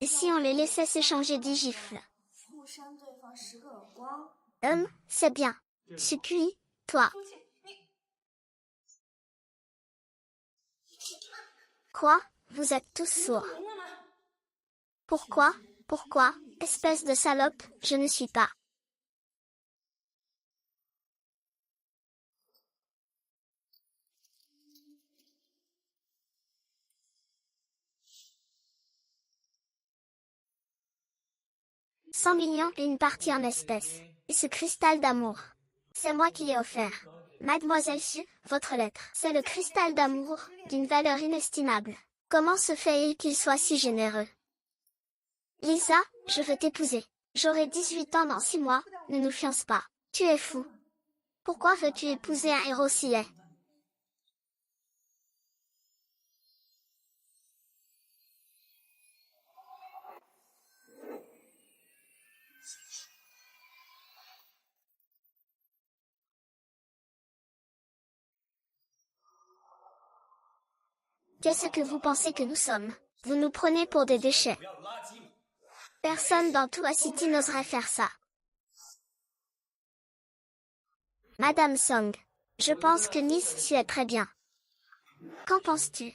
Et si on les laissait s'échanger 10 gifles? C'est bien. Succuis, toi. Quoi? Vous êtes tous sourds. Pourquoi? Pourquoi? Espèce de salope, je ne suis pas. « 100 millions et une partie en espèces. Et ce cristal d'amour. C'est moi qui l'ai offert. Mademoiselle Su, votre lettre. C'est le cristal d'amour, d'une valeur inestimable. Comment se fait-il qu'il soit si généreux? Lisa, je veux t'épouser. J'aurai 18 ans dans 6 mois, ne nous fiance pas. Tu es fou. Pourquoi veux-tu épouser un héros si laid? Qu'est-ce que vous pensez que nous sommes? Vous nous prenez pour des déchets. Personne dans Tua City n'oserait faire ça. Madame Song. Je pense que Nice tu es très bien. Qu'en penses-tu?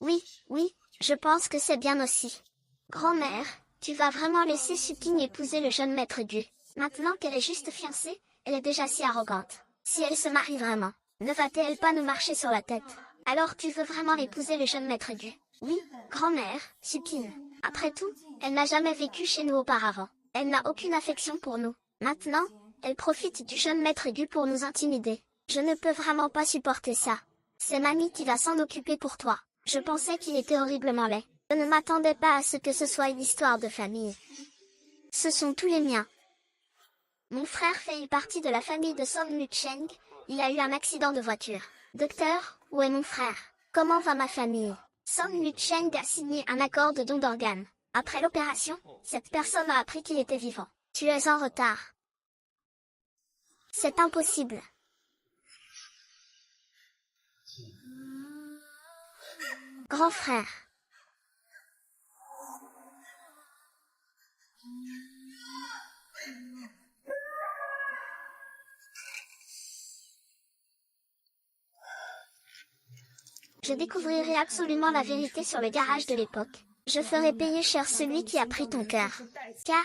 Oui, oui, je pense que c'est bien aussi. Grand-mère, tu vas vraiment laisser Suking épouser le jeune maître Gu. Maintenant qu'elle est juste fiancée, elle est déjà si arrogante. Si elle se marie vraiment, ne va-t-elle pas nous marcher sur la tête? Alors tu veux vraiment épouser le jeune maître Gu? Oui, grand-mère, Suking. Après tout, elle n'a jamais vécu chez nous auparavant. Elle n'a aucune affection pour nous. Maintenant, elle profite du jeune maître Gu pour nous intimider. Je ne peux vraiment pas supporter ça. C'est mamie qui va s'en occuper pour toi. Je pensais qu'il était horriblement laid. Je ne m'attendais pas à ce que ce soit une histoire de famille. Ce sont tous les miens. Mon frère fait partie de la famille de Song Mu-cheng. Il a eu un accident de voiture. Docteur, où est mon frère? Comment va ma famille? Song Mu-cheng a signé un accord de don d'organes. Après l'opération, cette personne a appris qu'il était vivant. Tu es en retard. C'est impossible. Grand frère. Je découvrirai absolument la vérité sur le garage de l'époque. Je ferai payer cher celui qui a pris ton cœur. Car,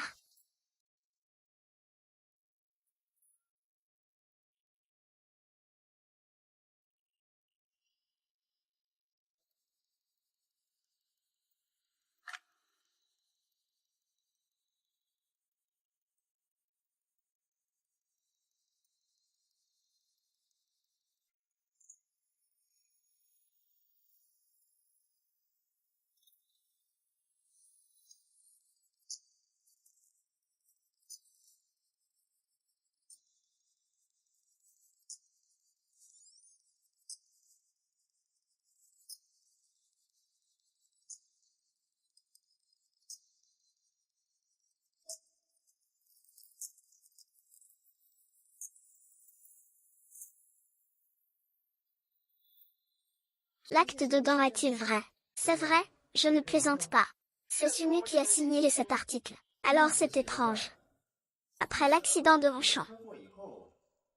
l'acte de don est-il vrai? C'est vrai, je ne plaisante pas. C'est Sunu qui a signé cet article. Alors c'est étrange. Après l'accident de Ronchamp.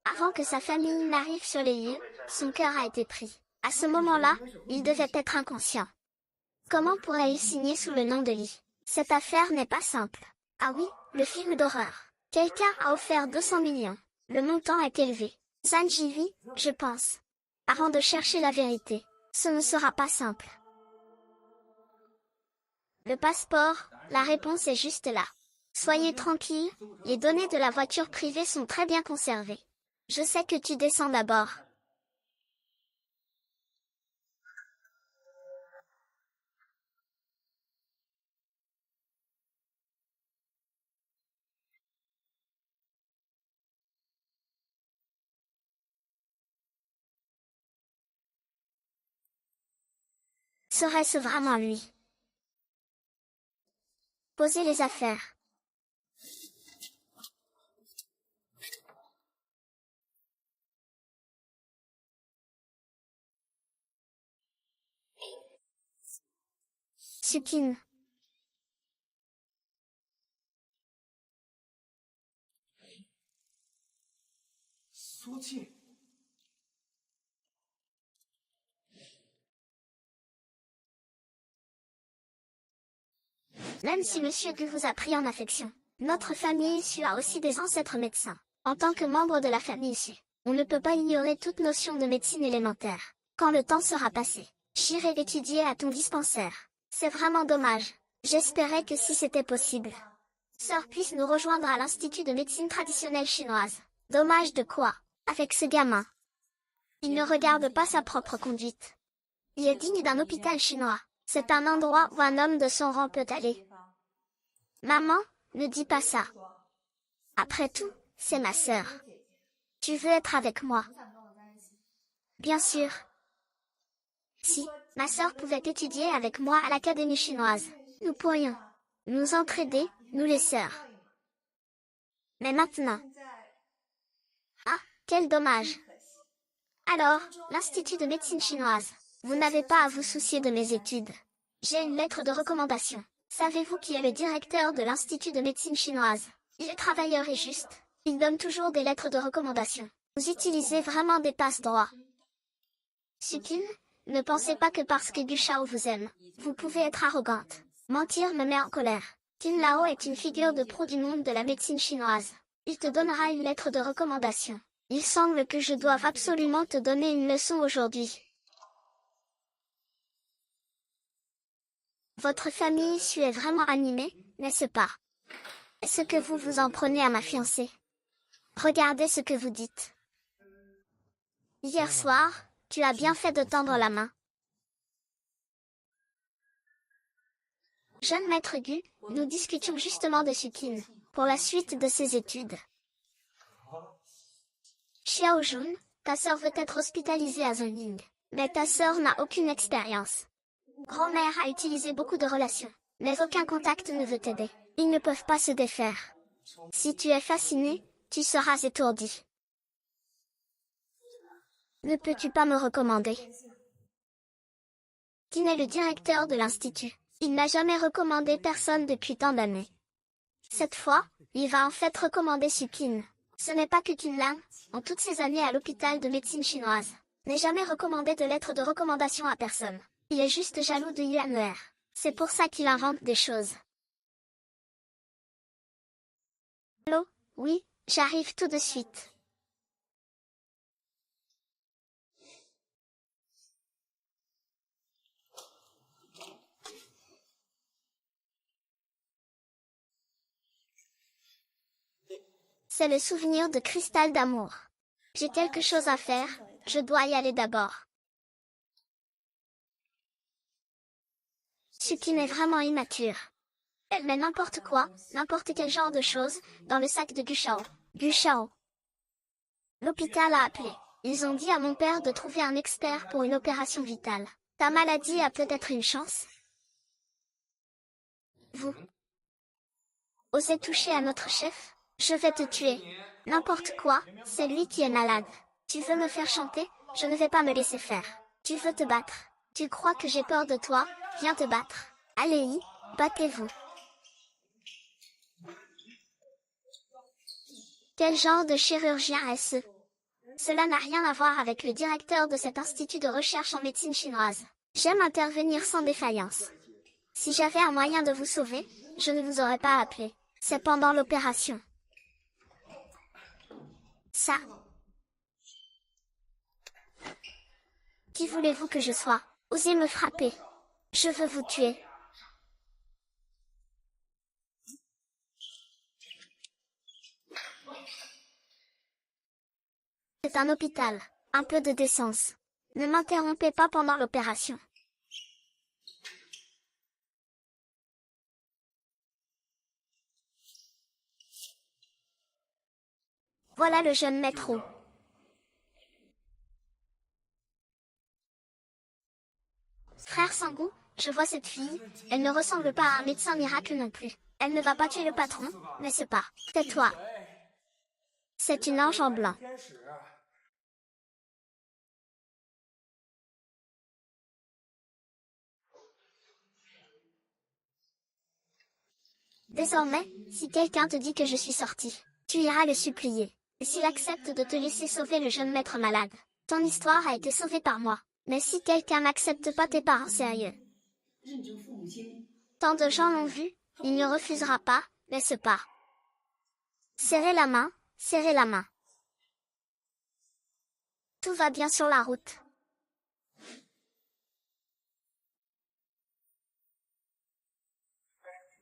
Avant que sa famille n'arrive sur les lieux, son cœur a été pris. À ce moment-là, il devait être inconscient. Comment pourrait-il signer sous le nom de Lee? Cette affaire n'est pas simple. Ah oui, le film d'horreur. Quelqu'un a offert 200 millions. Le montant est élevé. Sanjivi, je pense. Avant de chercher la vérité, ce ne sera pas simple. Le passeport, la réponse est juste là. Soyez tranquille, les données de la voiture privée sont très bien conservées. Je sais que tu descends d'abord. Serait-ce vraiment lui? Posez les affaires. Sukin. Même si Monsieur Gu vous a pris en affection, notre famille issue a aussi des ancêtres médecins. En tant que membre de la famille issue, on ne peut pas ignorer toute notion de médecine élémentaire. Quand le temps sera passé, j'irai étudier à ton dispensaire. C'est vraiment dommage. J'espérais que si c'était possible, Sœur puisse nous rejoindre à l'Institut de médecine traditionnelle chinoise. Dommage de quoi? Avec ce gamin. Il ne regarde pas sa propre conduite. Il est digne d'un hôpital chinois. C'est un endroit où un homme de son rang peut aller. Maman, ne dis pas ça. Après tout, c'est ma sœur. Tu veux être avec moi? Bien sûr. Si, ma sœur pouvait étudier avec moi à l'Académie chinoise, nous pourrions nous entraider, nous les sœurs. Mais maintenant... Ah, quel dommage. Alors, l'Institut de médecine chinoise, vous n'avez pas à vous soucier de mes études. J'ai une lettre de recommandation. Savez-vous qui est le directeur de l'Institut de médecine chinoise? Il est travailleur et juste. Il donne toujours des lettres de recommandation. Vous utilisez vraiment des passe-droits. Sukin, ne pensez pas que parce que Gushao vous aime, vous pouvez être arrogante. Mentir me met en colère. Tin Lao est une figure de proue du monde de la médecine chinoise. Il te donnera une lettre de recommandation. Il semble que je doive absolument te donner une leçon aujourd'hui. Votre famille issue est vraiment animée, n'est-ce pas? Est-ce que vous vous en prenez à ma fiancée? Regardez ce que vous dites. Hier soir, tu as bien fait de tendre la main. Jeune maître Gu, nous discutions justement de Sukin, pour la suite de ses études. Xiao Jun, ta sœur veut être hospitalisée à Zongying, mais ta sœur n'a aucune expérience. Grand-mère a utilisé beaucoup de relations, mais aucun contact ne veut t'aider. Ils ne peuvent pas se défaire. Si tu es fasciné, tu seras étourdi. Ne peux-tu pas me recommander? Qui est le directeur de l'institut? Il n'a jamais recommandé personne depuis tant d'années. Cette fois, il va en fait recommander Sukin. Ce n'est pas que Qin Lang, en toutes ces années à l'hôpital de médecine chinoise, n'ait jamais recommandé de lettre de recommandation à personne. Il est juste jaloux de Yuan Mer. C'est pour ça qu'il invente des choses. Allô? Oui, j'arrive tout de suite. C'est le souvenir de cristal d'amour. J'ai quelque chose à faire, je dois y aller d'abord. Sukin est vraiment immature. Elle met n'importe quoi, n'importe quel genre de choses, dans le sac de Gushao. Gushao. L'hôpital a appelé. Ils ont dit à mon père de trouver un expert pour une opération vitale. Ta maladie a peut-être une chance. Vous osez toucher à notre chef? Je vais te tuer. N'importe quoi, c'est lui qui est malade. Tu veux me faire chanter? Je ne vais pas me laisser faire. Tu veux te battre? Tu crois que j'ai peur de toi? Viens te battre. Allez-y, battez-vous. Quel genre de chirurgien est-ce? Cela n'a rien à voir avec le directeur de cet institut de recherche en médecine chinoise. J'aime intervenir sans défaillance. Si j'avais un moyen de vous sauver, je ne vous aurais pas appelé. C'est pendant l'opération. Ça. Qui voulez-vous que je sois? Osez me frapper. Je veux vous tuer. C'est un hôpital. Un peu de décence. Ne m'interrompez pas pendant l'opération. Voilà le jeune maître. Frère Sangu, je vois cette fille, elle ne ressemble pas à un médecin miracle non plus. Elle ne va pas tuer le patron, n'est-ce pas? Tais-toi. C'est une ange en blanc. Désormais, si quelqu'un te dit que je suis sortie, tu iras le supplier. Et s'il accepte de te laisser sauver le jeune maître malade, ton histoire a été sauvée par moi. Mais si quelqu'un n'accepte pas tes parents sérieux, tant de gens l'ont vu, il ne refusera pas, laisse pas. Serrez la main, serrez la main. Tout va bien sur la route.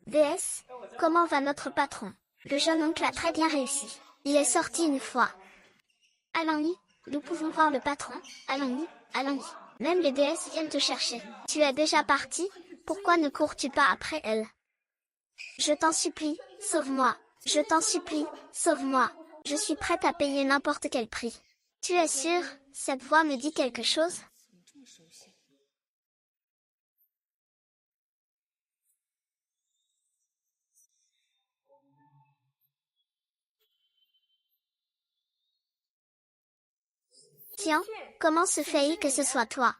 VS, comment va notre patron? Le jeune oncle a très bien réussi. Il est sorti une fois. Allons-y, nous pouvons voir le patron. Allons-y, allons-y. Même les déesses viennent te chercher. Tu es déjà parti? Pourquoi ne cours-tu pas après elle? Je t'en supplie, sauve-moi. Je t'en supplie, sauve-moi. Je suis prête à payer n'importe quel prix. Tu es sûr? Cette voix me dit quelque chose? Tiens, comment se fait-il que ce soit toi?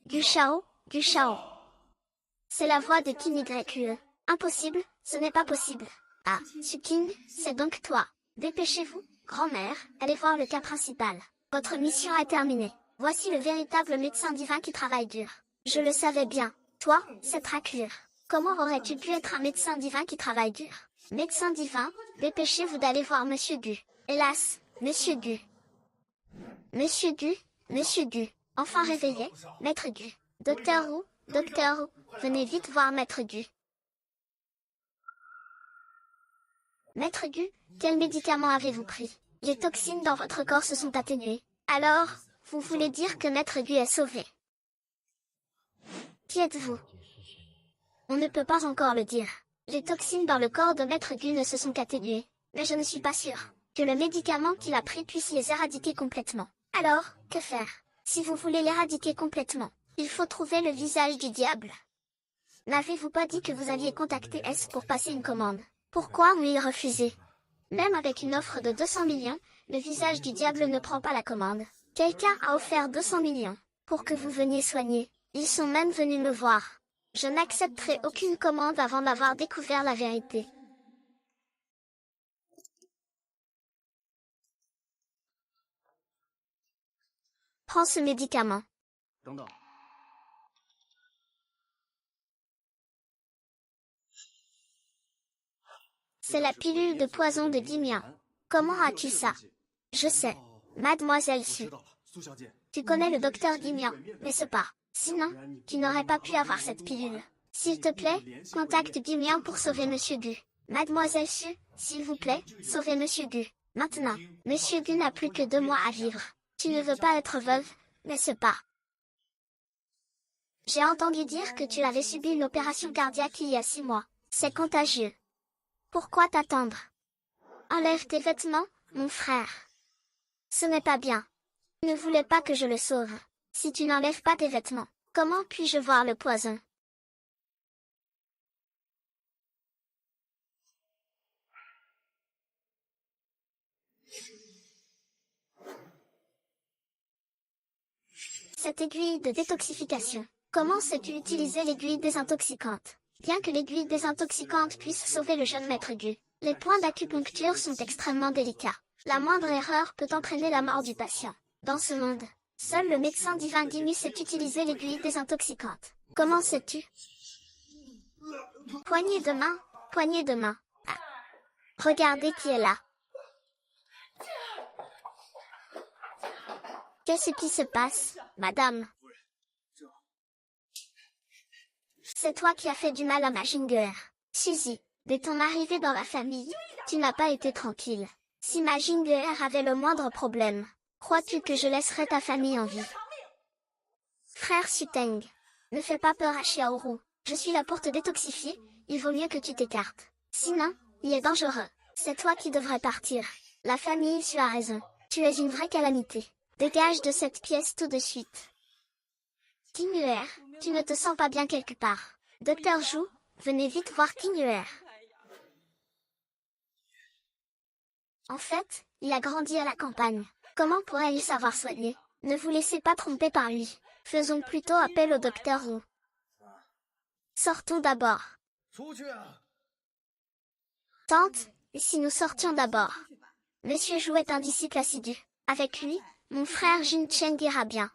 Gushao, Gushao. C'est la voix de King YQE. Impossible, ce n'est pas possible. Ah, Suking, c'est donc toi. Dépêchez-vous, grand-mère, allez voir le cas principal. Votre mission est terminée. Voici le véritable médecin divin qui travaille dur. Je le savais bien. Toi, cette raclure. Comment aurais-tu pu être un médecin divin qui travaille dur? Médecin divin, dépêchez-vous d'aller voir Monsieur Gu. Hélas, Monsieur Gu. Monsieur Gu, Monsieur Gu. Enfin réveillé, Maître Gu. Docteur Wu, Docteur Wu, venez vite voir Maître Gu. Maître Gu, quel médicament avez-vous pris? Les toxines dans votre corps se sont atténuées. Alors, vous voulez dire que Maître Gu est sauvé? Qui êtes-vous? On ne peut pas encore le dire. Les toxines dans le corps de Maître Gu ne se sont qu'atténuées, mais je ne suis pas sûre que le médicament qu'il a pris puisse les éradiquer complètement. Alors, que faire? Si vous voulez l'éradiquer complètement, il faut trouver le visage du diable. N'avez-vous pas dit que vous aviez contacté S pour passer une commande? Pourquoi lui refuser? Même avec une offre de 200 millions, le visage du diable ne prend pas la commande. Quelqu'un a offert 200 millions pour que vous veniez soigner. Ils sont même venus me voir. Je n'accepterai aucune commande avant d'avoir découvert la vérité. Prends ce médicament. C'est la pilule de poison de Dimian. Comment as-tu ça? Je sais. Mademoiselle Su. Tu connais le docteur Dimian, n'est-ce pas? Sinon, tu n'aurais pas pu avoir cette pilule. S'il te plaît, contacte Dimian pour sauver Monsieur Gu. Mademoiselle Su, s'il vous plaît, sauvez Monsieur Gu. Maintenant, Monsieur Gu n'a plus que 2 mois à vivre. Tu ne veux pas être veuve, n'est-ce pas? J'ai entendu dire que tu avais subi une opération cardiaque il y a 6 mois. C'est contagieux. Pourquoi t'attendre? Enlève tes vêtements, mon frère. Ce n'est pas bien. Tu ne voulais pas que je le sauve. Si tu n'enlèves pas tes vêtements, comment puis-je voir le poison? Cette aiguille de détoxification. Comment sais-tu utiliser l'aiguille désintoxicante? Bien que l'aiguille désintoxicante puisse sauver le jeune maître Gu, les points d'acupuncture sont extrêmement délicats. La moindre erreur peut entraîner la mort du patient. Dans ce monde, seul le médecin divin Gimi sait utiliser l'aiguille désintoxicante. Comment sais-tu? Poignée de main, poignée de main. Ah. Regardez qui est là. Qu'est-ce qui se passe, madame? C'est toi qui as fait du mal à Mazinger. Suzy, dès ton arrivée dans la famille, tu n'as pas été tranquille. Si Mazinger avait le moindre problème, crois-tu que je laisserais ta famille en vie? Frère Suteng, ne fais pas peur à Xiaoru. Je suis là pour te détoxifier, il vaut mieux que tu t'écartes. Sinon, il est dangereux. C'est toi qui devrais partir. La famille Su a raison. Tu es une vraie calamité. Dégage de cette pièce tout de suite. King Yuer, tu ne te sens pas bien quelque part. Docteur Zhu, venez vite voir King Yuer. En fait, il a grandi à la campagne. Comment pourrait-il savoir soigner? Ne vous laissez pas tromper par lui. Faisons plutôt appel au docteur Zhu. Sortons d'abord. Tante, et si nous sortions d'abord? Monsieur Zhou est un disciple assidu. Avec lui, mon frère Jin Cheng ira bien.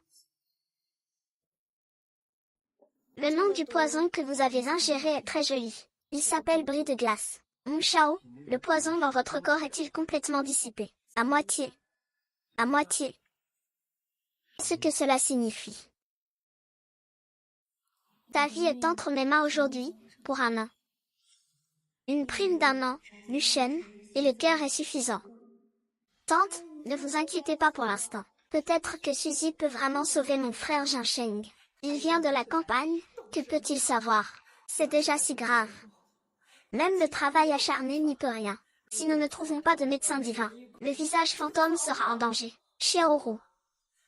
Le nom du poison que vous avez ingéré est très joli. Il s'appelle bris de glace. Mon Shao, le poison dans votre corps est-il complètement dissipé? À moitié. À moitié. Ce que cela signifie. Ta vie est entre mes mains aujourd'hui, pour un an. Une prime d'un an, Luchen, et le cœur est suffisant. Tante, ne vous inquiétez pas pour l'instant. Peut-être que Suzy peut vraiment sauver mon frère Jincheng. Il vient de la campagne, que peut-il savoir? C'est déjà si grave. Même le travail acharné n'y peut rien. Si nous ne trouvons pas de médecin divin, le visage fantôme sera en danger. Xiaoru.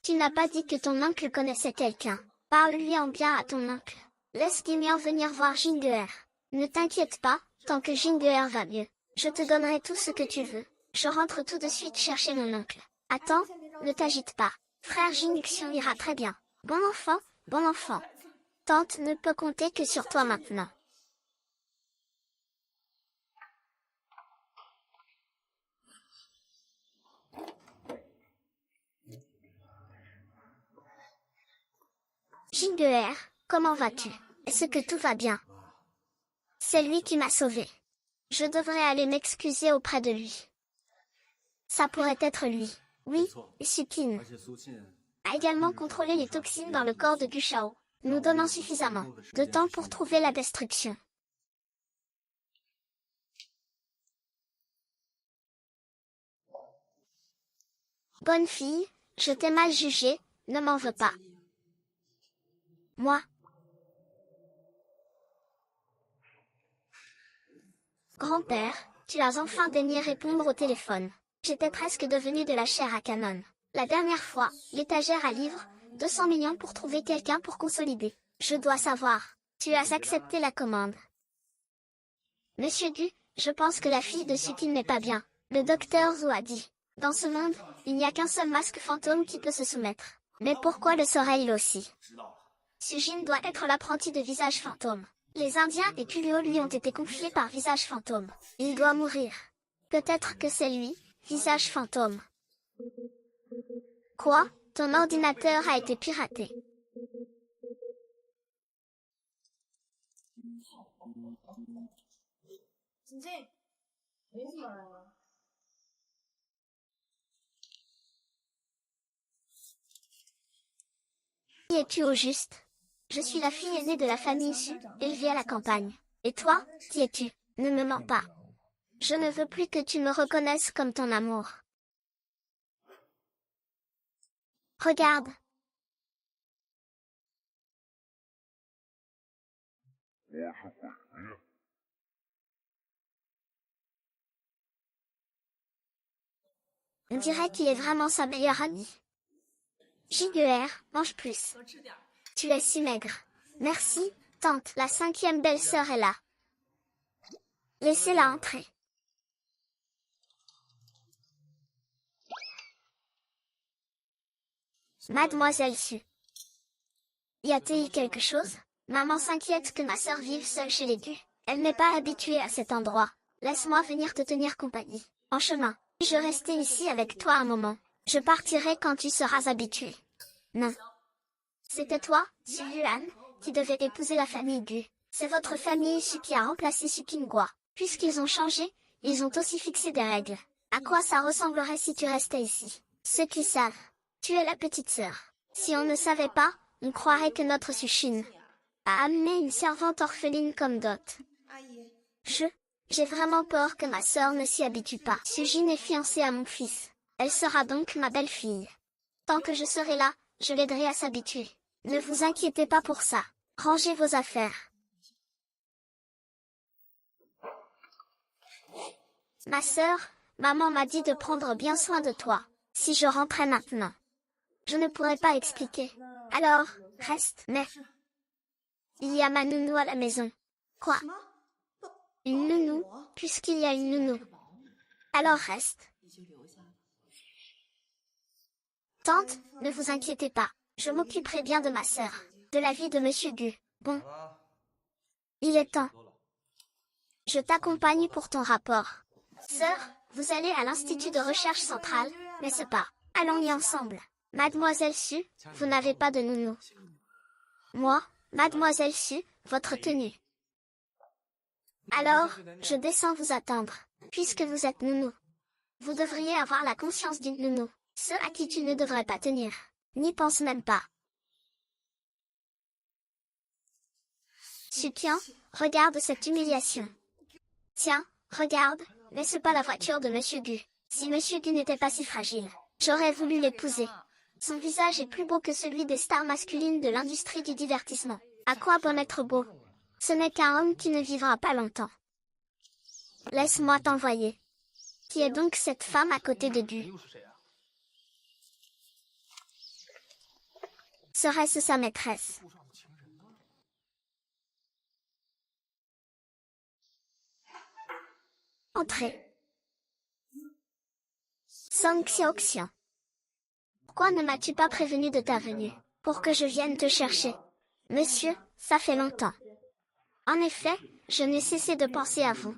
Tu n'as pas dit que ton oncle connaissait quelqu'un. Parle-lui en bien à ton oncle. Laisse Guimian venir voir Jinguer. Ne t'inquiète pas, tant que Jinguer va mieux. Je te donnerai tout ce que tu veux. Je rentre tout de suite chercher mon oncle. Attends, ne t'agite pas. Frère Jingxion ira très bien. Bon enfant, bon enfant. Tante ne peut compter que sur toi maintenant. Jinguer, comment vas-tu? Est-ce que tout va bien? C'est lui qui m'a sauvé. Je devrais aller m'excuser auprès de lui. Ça pourrait être lui. Oui, Sukin a également contrôlé les toxines dans le corps de Gushao, nous donnant suffisamment de temps pour trouver la destruction. Bonne fille, je t'ai mal jugée, ne m'en veux pas. Moi. Grand-père, tu as enfin daigné répondre au téléphone. J'étais presque devenue de la chair à canon. La dernière fois, l'étagère à livres, 200 millions pour trouver quelqu'un pour consolider. Je dois savoir. Tu as accepté la commande. Monsieur Gu, je pense que la fille de Sukin n'est pas bien. Le docteur Zhou a dit. Dans ce monde, il n'y a qu'un seul masque fantôme qui peut se soumettre. Mais pourquoi le serait-il aussi? Sujin doit être l'apprenti de visage fantôme. Les Indiens et Kulio lui ont été confiés par visage fantôme. Il doit mourir. Peut-être que c'est lui, visage fantôme. Quoi? Ton ordinateur a été piraté. Qui es-tu au juste? Je suis la fille aînée de la famille Su, élevée à la campagne. Et toi, qui es-tu? Ne me mens pas. Je ne veux plus que tu me reconnaisses comme ton amour. Regarde. On dirait qu'il est vraiment sa meilleure amie. Jinguer, mange plus. Tu es si maigre. Merci, tante. La 5e belle-sœur est là. Laissez-la entrer. Mademoiselle Su. Y a-t-il quelque chose? Maman s'inquiète que ma sœur vive seule chez les Gu. Elle n'est pas habituée à cet endroit. Laisse-moi venir te tenir compagnie. En chemin. Je restais ici avec toi un moment. Je partirai quand tu seras habitué. Non. C'était toi, Su Yuan, qui devait épouser la famille Gu. C'est votre famille Su qui a remplacé Su Qingguo. Puisqu'ils ont changé, ils ont aussi fixé des règles. À quoi ça ressemblerait si tu restais ici? Ceux qui savent. Tu es la petite sœur. Si on ne savait pas, on croirait que notre Suchin a amené une servante orpheline comme dot. J'ai vraiment peur que ma sœur ne s'y habitue pas. Sujin est fiancée à mon fils. Elle sera donc ma belle-fille. Tant que je serai là, je l'aiderai à s'habituer. Ne vous inquiétez pas pour ça. Rangez vos affaires. Ma sœur, maman m'a dit de prendre bien soin de toi. Si je rentrais maintenant, je ne pourrais pas expliquer. Alors, reste, mais... Il y a ma nounou à la maison. Quoi? Une nounou, puisqu'il y a une nounou. Alors reste. Tante, ne vous inquiétez pas. Je m'occuperai bien de ma sœur, de la vie de Monsieur Gu. Bon. Il est temps. Je t'accompagne pour ton rapport. Sœur, Vous allez à l'Institut de recherche centrale, n'est-ce pas? Allons-y ensemble. Mademoiselle Su, vous n'avez pas de nounou. Moi, Mademoiselle Su, votre tenue. Alors, je descends vous attendre, puisque vous êtes nounou. Vous devriez avoir la conscience d'une nounou, ceux à qui tu ne devrais pas tenir. N'y pense même pas. Supian, regarde cette humiliation. Tiens, regarde, n'est-ce pas la voiture de Monsieur Gu? Si Monsieur Gu n'était pas si fragile, j'aurais voulu l'épouser. Son visage est plus beau que celui des stars masculines de l'industrie du divertissement. À quoi bon être beau? Ce n'est qu'un homme qui ne vivra pas longtemps. Laisse-moi t'envoyer. Qui est donc cette femme à côté de Gu? Serait-ce sa maîtresse? Entrez. Song Xiaoxian. Pourquoi ne m'as-tu pas prévenu de ta venue, pour que je vienne te chercher? Monsieur, ça fait longtemps. En effet, je n'ai cessé de penser à vous.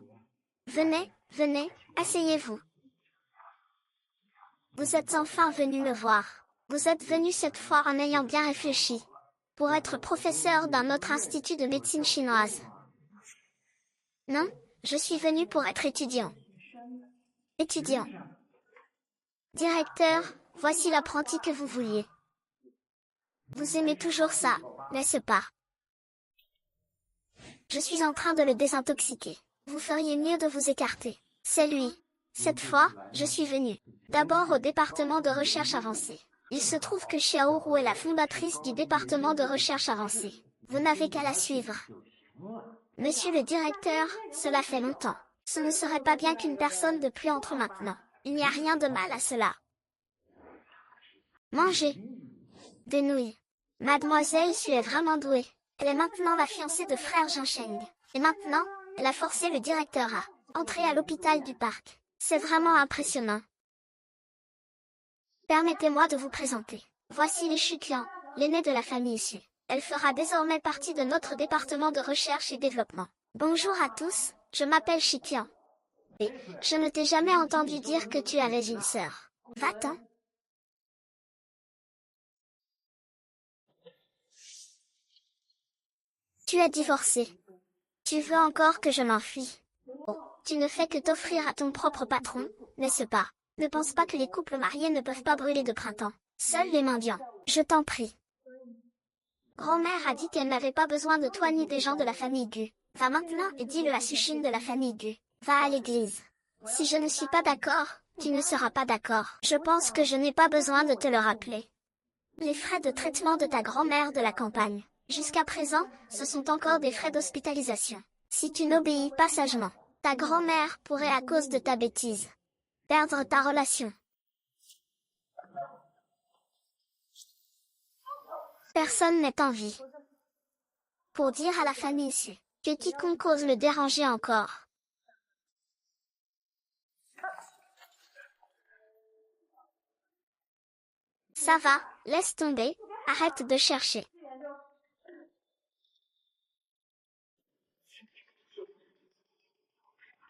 Venez, venez, asseyez-vous. Vous êtes enfin venu me voir. Vous êtes venu cette fois en ayant bien réfléchi. Pour être professeur d'un autre institut de médecine chinoise. Non, je suis venu pour être étudiant. Étudiant. Directeur, voici l'apprenti que vous vouliez. Vous aimez toujours ça, n'est-ce pas? Je suis en train de le désintoxiquer. Vous feriez mieux de vous écarter. C'est lui. Cette fois, je suis venu. D'abord au département de recherche avancée. Il se trouve que Xiao Ru est la fondatrice du département de recherche avancée. Vous n'avez qu'à la suivre. Monsieur le directeur, cela fait longtemps. Ce ne serait pas bien qu'une personne de plus entre maintenant. Il n'y a rien de mal à cela. Mangez. Des nouilles. Mademoiselle Su est vraiment douée. Elle est maintenant la fiancée de frère Jean Sheng. Et maintenant, elle a forcé le directeur à entrer à l'hôpital du parc. C'est vraiment impressionnant. Permettez-moi de vous présenter. Voici les Shuqian, l'aînée de la famille Su. Elle fera désormais partie de notre département de recherche et développement. Bonjour à tous, je m'appelle Shiqian. Et je ne t'ai jamais entendu dire que tu avais une sœur. Va-t'en. Tu es divorcé. Tu veux encore que je m'enfuie? Oh, tu ne fais que t'offrir à ton propre patron, n'est-ce pas? Ne pense pas que les couples mariés ne peuvent pas brûler de printemps. Seuls les mendiants. Je t'en prie. Grand-mère a dit qu'elle n'avait pas besoin de toi ni des gens de la famille Gu. Va maintenant et dis-le à Sushin de la famille Gu. Va à l'église. Si je ne suis pas d'accord, tu ne seras pas d'accord. Je pense que je n'ai pas besoin de te le rappeler. Les frais de traitement de ta grand-mère de la campagne. Jusqu'à présent, ce sont encore des frais d'hospitalisation. Si tu n'obéis pas sagement, ta grand-mère pourrait à cause de ta bêtise perdre ta relation. Personne n'est en vie. Pour dire à la famille Su que quiconque ose le déranger encore. Ça va, laisse tomber, arrête de chercher.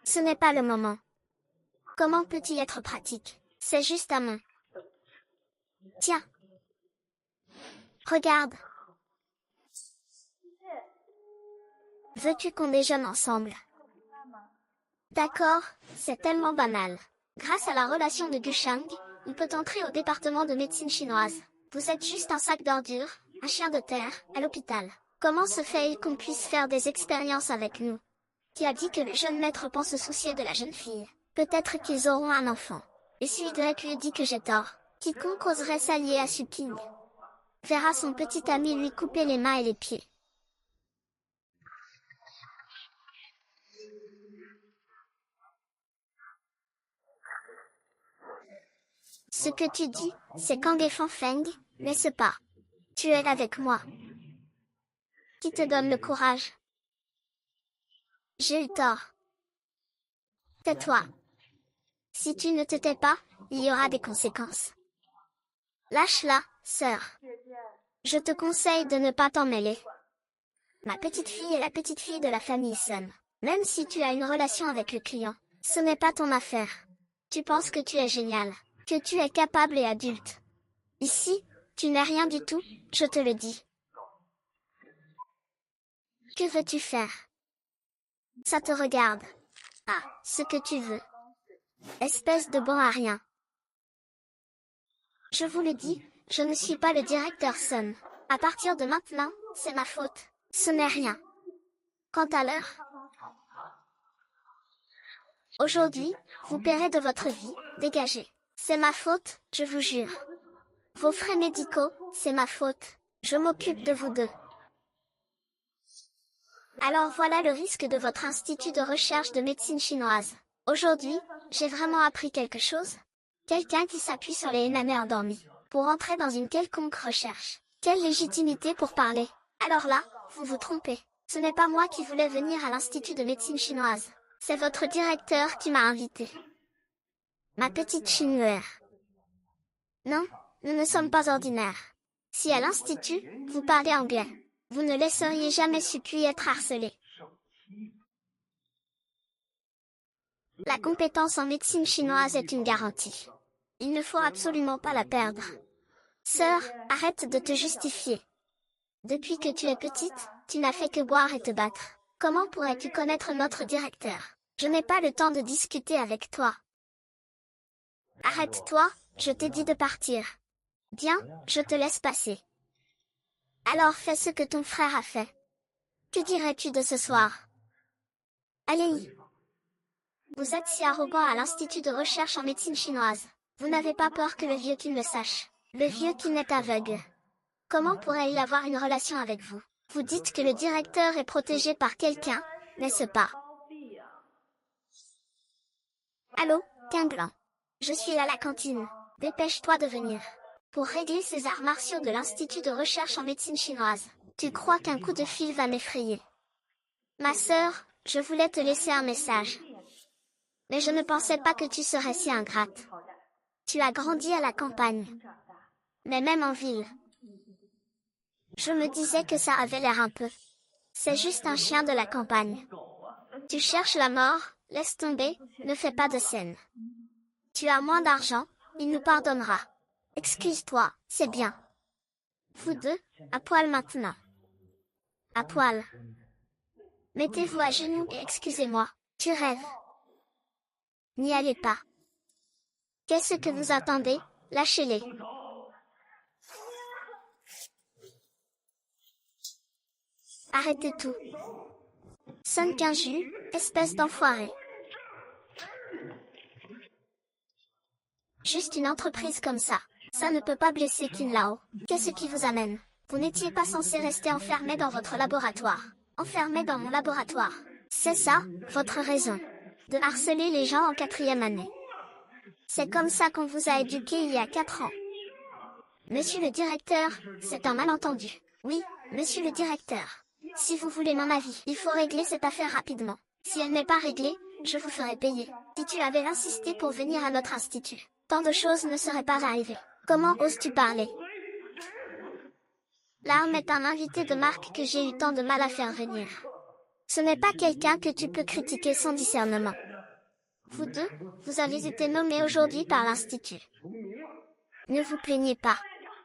Ce n'est pas le moment. Comment peut-il être pratique? C'est juste à main. Tiens. Regarde. Veux-tu qu'on déjeune ensemble? D'accord, c'est tellement banal. Grâce à la relation de Gushang, il peut entrer au département de médecine chinoise. Vous êtes juste un sac d'ordures, un chien de terre, à l'hôpital. Comment se fait-il qu'on puisse faire des expériences avec nous? Qui a dit que le jeune maître pense se soucier de la jeune fille? Peut-être qu'ils auront un enfant. Et Suidrek lui dit que j'ai tort. Quiconque oserait s'allier à Suping verra son petit ami lui couper les mains et les pieds. Ce que tu dis, c'est Kang Feng, n'est-ce pas? Tu es avec moi. Qui te donne le courage? J'ai eu tort. Tais-toi. Si tu ne te tais pas, il y aura des conséquences. Lâche-la, sœur. Je te conseille de ne pas t'en mêler. Ma petite fille est la petite fille de la famille Sun. Même si tu as une relation avec le client, ce n'est pas ton affaire. Tu penses que tu es génial, que tu es capable et adulte. Ici, tu n'es rien du tout, je te le dis. Que veux-tu faire? Ça te regarde. Ah, ce que tu veux. Espèce de bon à rien. Je vous le dis, je ne suis pas le directeur Sun. À partir de maintenant, c'est ma faute. Ce n'est rien. Quant à l'heure, aujourd'hui, vous paierez de votre vie, dégagez. C'est ma faute, je vous jure. Vos frais médicaux, c'est ma faute. Je m'occupe de vous deux. Alors voilà le risque de votre institut de recherche de médecine chinoise. Aujourd'hui, j'ai vraiment appris quelque chose. Quelqu'un qui s'appuie sur les énamés endormis pour entrer dans une quelconque recherche. Quelle légitimité pour parler? Alors là, vous vous trompez. Ce n'est pas moi qui voulais venir à l'institut de médecine chinoise. C'est votre directeur qui m'a invité. Ma petite chinoise. Non, nous ne sommes pas ordinaires. Si à l'institut, vous parlez anglais, vous ne laisseriez jamais Suki être harcelé. La compétence en médecine chinoise est une garantie. Il ne faut absolument pas la perdre. Sœur, arrête de te justifier. Depuis que tu es petite, tu n'as fait que boire et te battre. Comment pourrais-tu connaître notre directeur? Je n'ai pas le temps de discuter avec toi. Arrête-toi, je t'ai dit de partir. Bien, je te laisse passer. Alors fais ce que ton frère a fait. Que dirais-tu de ce soir? Allez-y. Vous êtes si arrogant à l'Institut de recherche en médecine chinoise. Vous n'avez pas peur que le vieux Qin le sache. Le vieux Qin est aveugle. Comment pourrait-il avoir une relation avec vous? Vous dites que le directeur est protégé par quelqu'un, n'est-ce pas? Allô, Quin Blanc. Je suis à la cantine. Dépêche-toi de venir. Pour régler ces arts martiaux de l'Institut de recherche en médecine chinoise. Tu crois qu'un coup de fil va m'effrayer? Ma sœur, je voulais te laisser un message. Mais je ne pensais pas que tu serais si ingrate. Tu as grandi à la campagne. Mais même en ville. Je me disais que ça avait l'air un peu. C'est juste un chien de la campagne. Tu cherches la mort, laisse tomber, ne fais pas de scène. Tu as moins d'argent, il nous pardonnera. Excuse-toi, c'est bien. Vous deux, à poil maintenant. À poil. Mettez-vous à genoux et excusez-moi, tu rêves. N'y allez pas. Qu'est-ce que vous attendez? Lâchez-les. Arrêtez tout. Sun Qingju, espèce d'enfoiré. Juste une entreprise comme ça ne peut pas blesser Qin Lao. Qu'est-ce qui vous amène? Vous n'étiez pas censé rester enfermé dans votre laboratoire. Enfermé dans mon laboratoire. C'est ça, votre raison. De harceler les gens en 4e année. C'est comme ça qu'on vous a éduqué il y a 4 ans. Monsieur le directeur, c'est un malentendu. Oui, monsieur le directeur. Si vous voulez mon avis, il faut régler cette affaire rapidement. Si elle n'est pas réglée, je vous ferai payer. Si tu avais insisté pour venir à notre institut, tant de choses ne seraient pas arrivées. Comment oses-tu parler? L'arme est un invité de marque que j'ai eu tant de mal à faire venir. Ce n'est pas quelqu'un que tu peux critiquer sans discernement. Vous deux, vous avez été nommés aujourd'hui par l'Institut. Ne vous plaignez pas.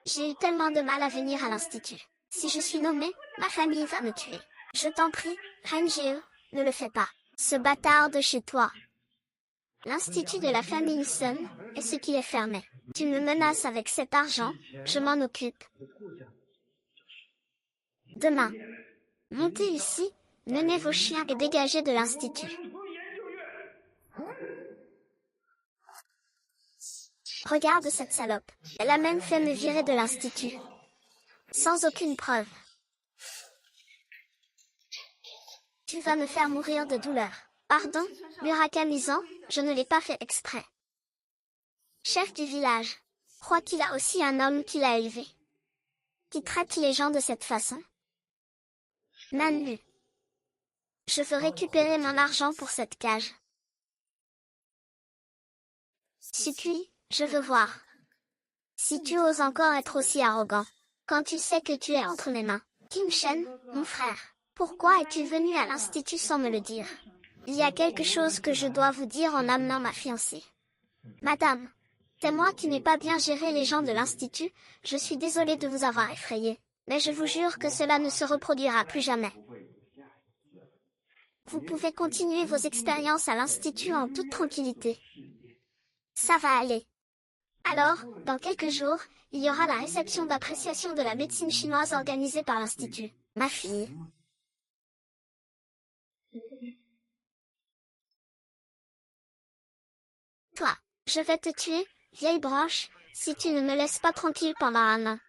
J'ai eu tellement de mal à venir à l'Institut. Si je suis nommé, ma famille va me tuer. Je t'en prie, Renge, ne le fais pas. Ce bâtard de chez toi. L'Institut de la famille Sun est ce qui est fermé. Tu me menaces avec cet argent, je m'en occupe. Demain. Montez ici, menez vos chiens et dégagez de l'Institut. Regarde cette salope. Elle a même fait me virer de l'Institut. Sans aucune preuve. Tu vas me faire mourir de douleur. Pardon, Murakami-san, je ne l'ai pas fait exprès. Chef du village. Crois qu'il a aussi un homme qui l'a élevé. Qui traite les gens de cette façon. Nanu. Je veux récupérer mon argent pour cette cage. Sukui, je veux voir. Si tu oses encore être aussi arrogant. Quand tu sais que tu es entre mes mains. Kim Shen, mon frère. Pourquoi es-tu venu à l'institut sans me le dire? Il y a quelque chose que je dois vous dire en amenant ma fiancée. Madame, c'est moi qui n'ai pas bien géré les gens de l'Institut, je suis désolée de vous avoir effrayé, mais je vous jure que cela ne se reproduira plus jamais. Vous pouvez continuer vos expériences à l'Institut en toute tranquillité. Ça va aller. Alors, dans quelques jours, il y aura la réception d'appréciation de la médecine chinoise organisée par l'Institut. Ma fille. Toi, je vais te tuer, vieille branche, si tu ne me laisses pas tranquille pendant un an.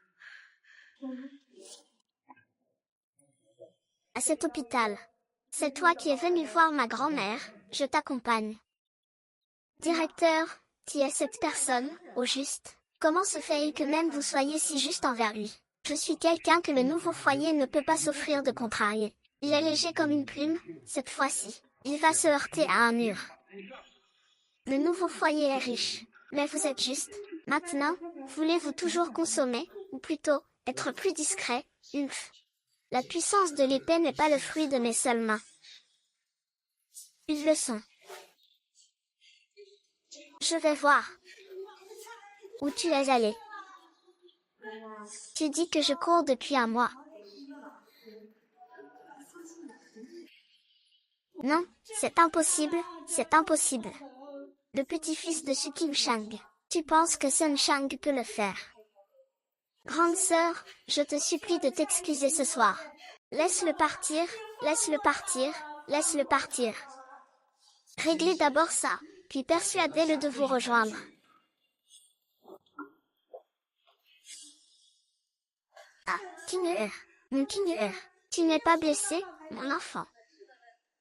À cet hôpital. C'est toi qui es venu voir ma grand-mère, je t'accompagne. Directeur, qui est cette personne, au juste? Comment se fait-il que même vous soyez si juste envers lui? Je suis quelqu'un que le nouveau foyer ne peut pas s'offrir de contrarier. Il est léger comme une plume, cette fois-ci. Il va se heurter à un mur. Le nouveau foyer est riche. Mais vous êtes juste. Maintenant, voulez-vous toujours consommer, ou plutôt, être plus discret, Ulf? La puissance de l'épée n'est pas le fruit de mes seules mains. Ils le sont. Je vais voir. Où tu es allé? Tu dis que je cours depuis un mois. Non, c'est impossible, c'est impossible. Le petit-fils de Suking Shang. Tu penses que Sun Shang peut le faire? Grande sœur, je te supplie de t'excuser ce soir. Laisse-le partir, laisse-le partir, laisse-le partir. Réglez d'abord ça, puis persuadez-le de vous rejoindre. Ah, Kinguer, mon Kinguer, tu n'es pas blessé, mon enfant.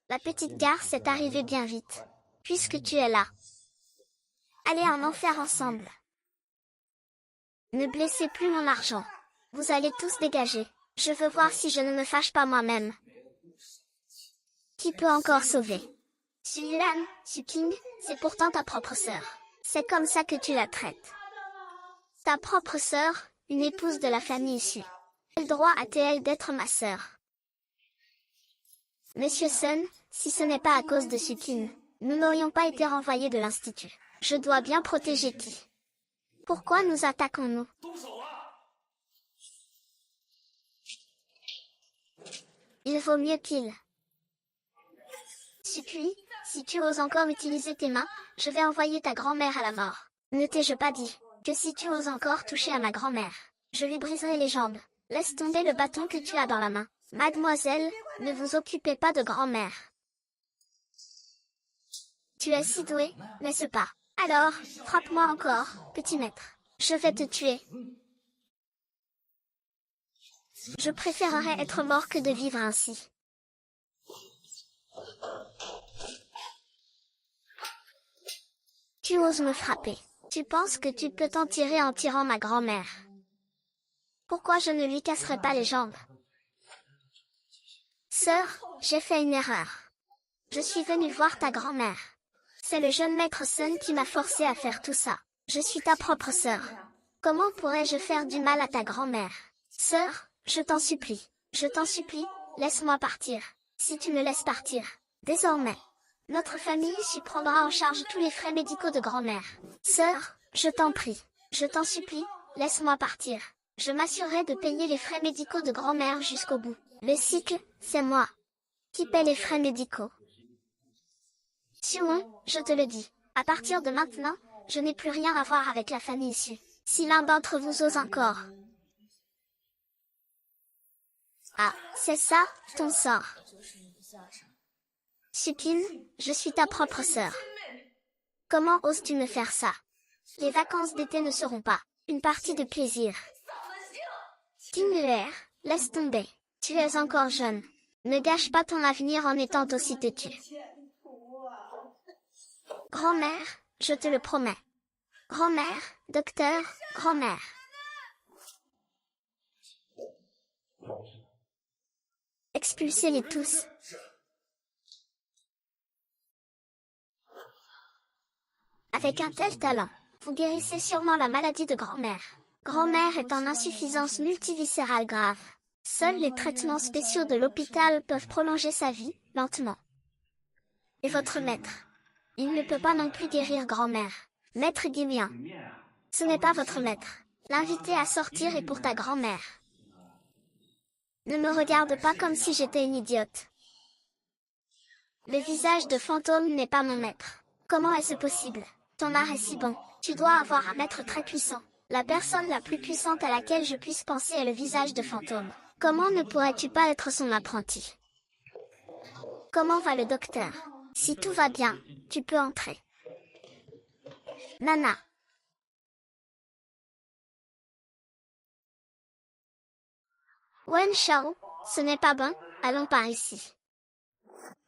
La petite garce est arrivée bien vite, puisque tu es là. Allez en enfer ensemble. Ne blessez plus mon argent. Vous allez tous dégager. Je veux voir si je ne me fâche pas moi-même. Qui peut encore sauver? Sulan, Suking, c'est pourtant ta propre sœur. C'est comme ça que tu la traites. Ta propre sœur, une épouse de la famille issue. Quel droit a-t-elle d'être ma sœur? Monsieur Sun, si ce n'est pas à cause de Sukin, nous n'aurions pas été renvoyés de l'Institut. Je dois bien protéger qui? Pourquoi nous attaquons-nous? Il vaut mieux qu'il. Puis, si tu oses encore utiliser tes mains, je vais envoyer ta grand-mère à la mort. Ne t'ai-je pas dit que si tu oses encore toucher à ma grand-mère, je lui briserai les jambes. Laisse tomber le bâton que tu as dans la main. Mademoiselle, ne vous occupez pas de grand-mère. Tu es si douée, n'est-ce pas? Alors, frappe-moi encore, petit maître. Je vais te tuer. Je préférerais être mort que de vivre ainsi. Tu oses me frapper. Tu penses que tu peux t'en tirer en tirant ma grand-mère. Pourquoi je ne lui casserai pas les jambes? Sœur, j'ai fait une erreur. Je suis venue voir ta grand-mère. C'est le jeune maître Sun qui m'a forcé à faire tout ça. Je suis ta propre sœur. Comment pourrais-je faire du mal à ta grand-mère? Sœur, je t'en supplie, laisse-moi partir. Si tu me laisses partir, désormais, notre famille ici prendra en charge tous les frais médicaux de grand-mère. Sœur, je t'en prie, je t'en supplie, laisse-moi partir. Je m'assurerai de payer les frais médicaux de grand-mère jusqu'au bout. Le cycle, c'est moi qui paie les frais médicaux. Sinon, je te le dis, à partir de maintenant, je n'ai plus rien à voir avec la famille ici. Si l'un d'entre vous ose encore. Ah, c'est ça, ton sort. Supine, je suis ta propre sœur. Comment oses-tu me faire ça? Les vacances d'été ne seront pas une partie de plaisir. Tingler, laisse tomber. Tu es encore jeune. Ne gâche pas ton avenir en étant aussi têtu. Grand-mère, je te le promets. Grand-mère, docteur, grand-mère. Expulsez-les tous. Avec un tel talent, vous guérissez sûrement la maladie de grand-mère. Grand-mère est en insuffisance multiviscérale grave. Seuls les traitements spéciaux de l'hôpital peuvent prolonger sa vie, lentement. Et votre maître? Il ne peut pas non plus guérir grand-mère. Maître Guimien. Ce n'est pas votre maître. L'inviter à sortir est pour ta grand-mère. Ne me regarde pas comme si j'étais une idiote. Le visage de fantôme n'est pas mon maître. Comment est-ce possible? Ton art est si bon. Tu dois avoir un maître très puissant. La personne la plus puissante à laquelle je puisse penser est le visage de fantôme. Comment ne pourrais-tu pas être son apprenti? Comment va le docteur? Si tout va bien, tu peux entrer. Nana. Wen Shao, ce n'est pas bon, allons par ici.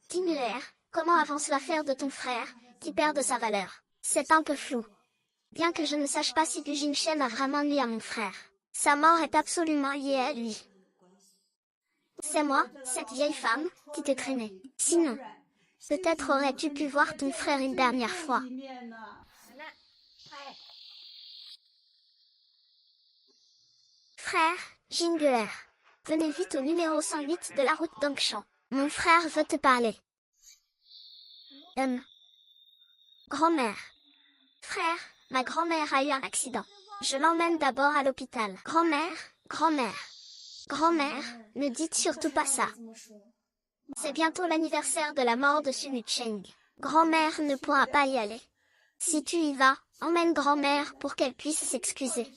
Timulaire, comment avance l'affaire de ton frère, qui perd de sa valeur? C'est un peu flou. Bien que je ne sache pas si Gu Jinshen a vraiment lié à mon frère. Sa mort est absolument liée à lui. C'est moi, cette vieille femme, qui t'ai traîné. Sinon, peut-être aurais-tu pu voir ton frère une dernière fois. Frère, Jinguer. Venez vite au numéro 108 de la route d'Angshan. Mon frère veut te parler. Grand-mère. Frère, ma grand-mère a eu un accident. Je l'emmène d'abord à l'hôpital. Grand-mère, grand-mère. Grand-mère, ne dites surtout pas ça. C'est bientôt l'anniversaire de la mort de Sun Cheng. Grand-mère ne pourra pas y aller. Si tu y vas, emmène grand-mère pour qu'elle puisse s'excuser.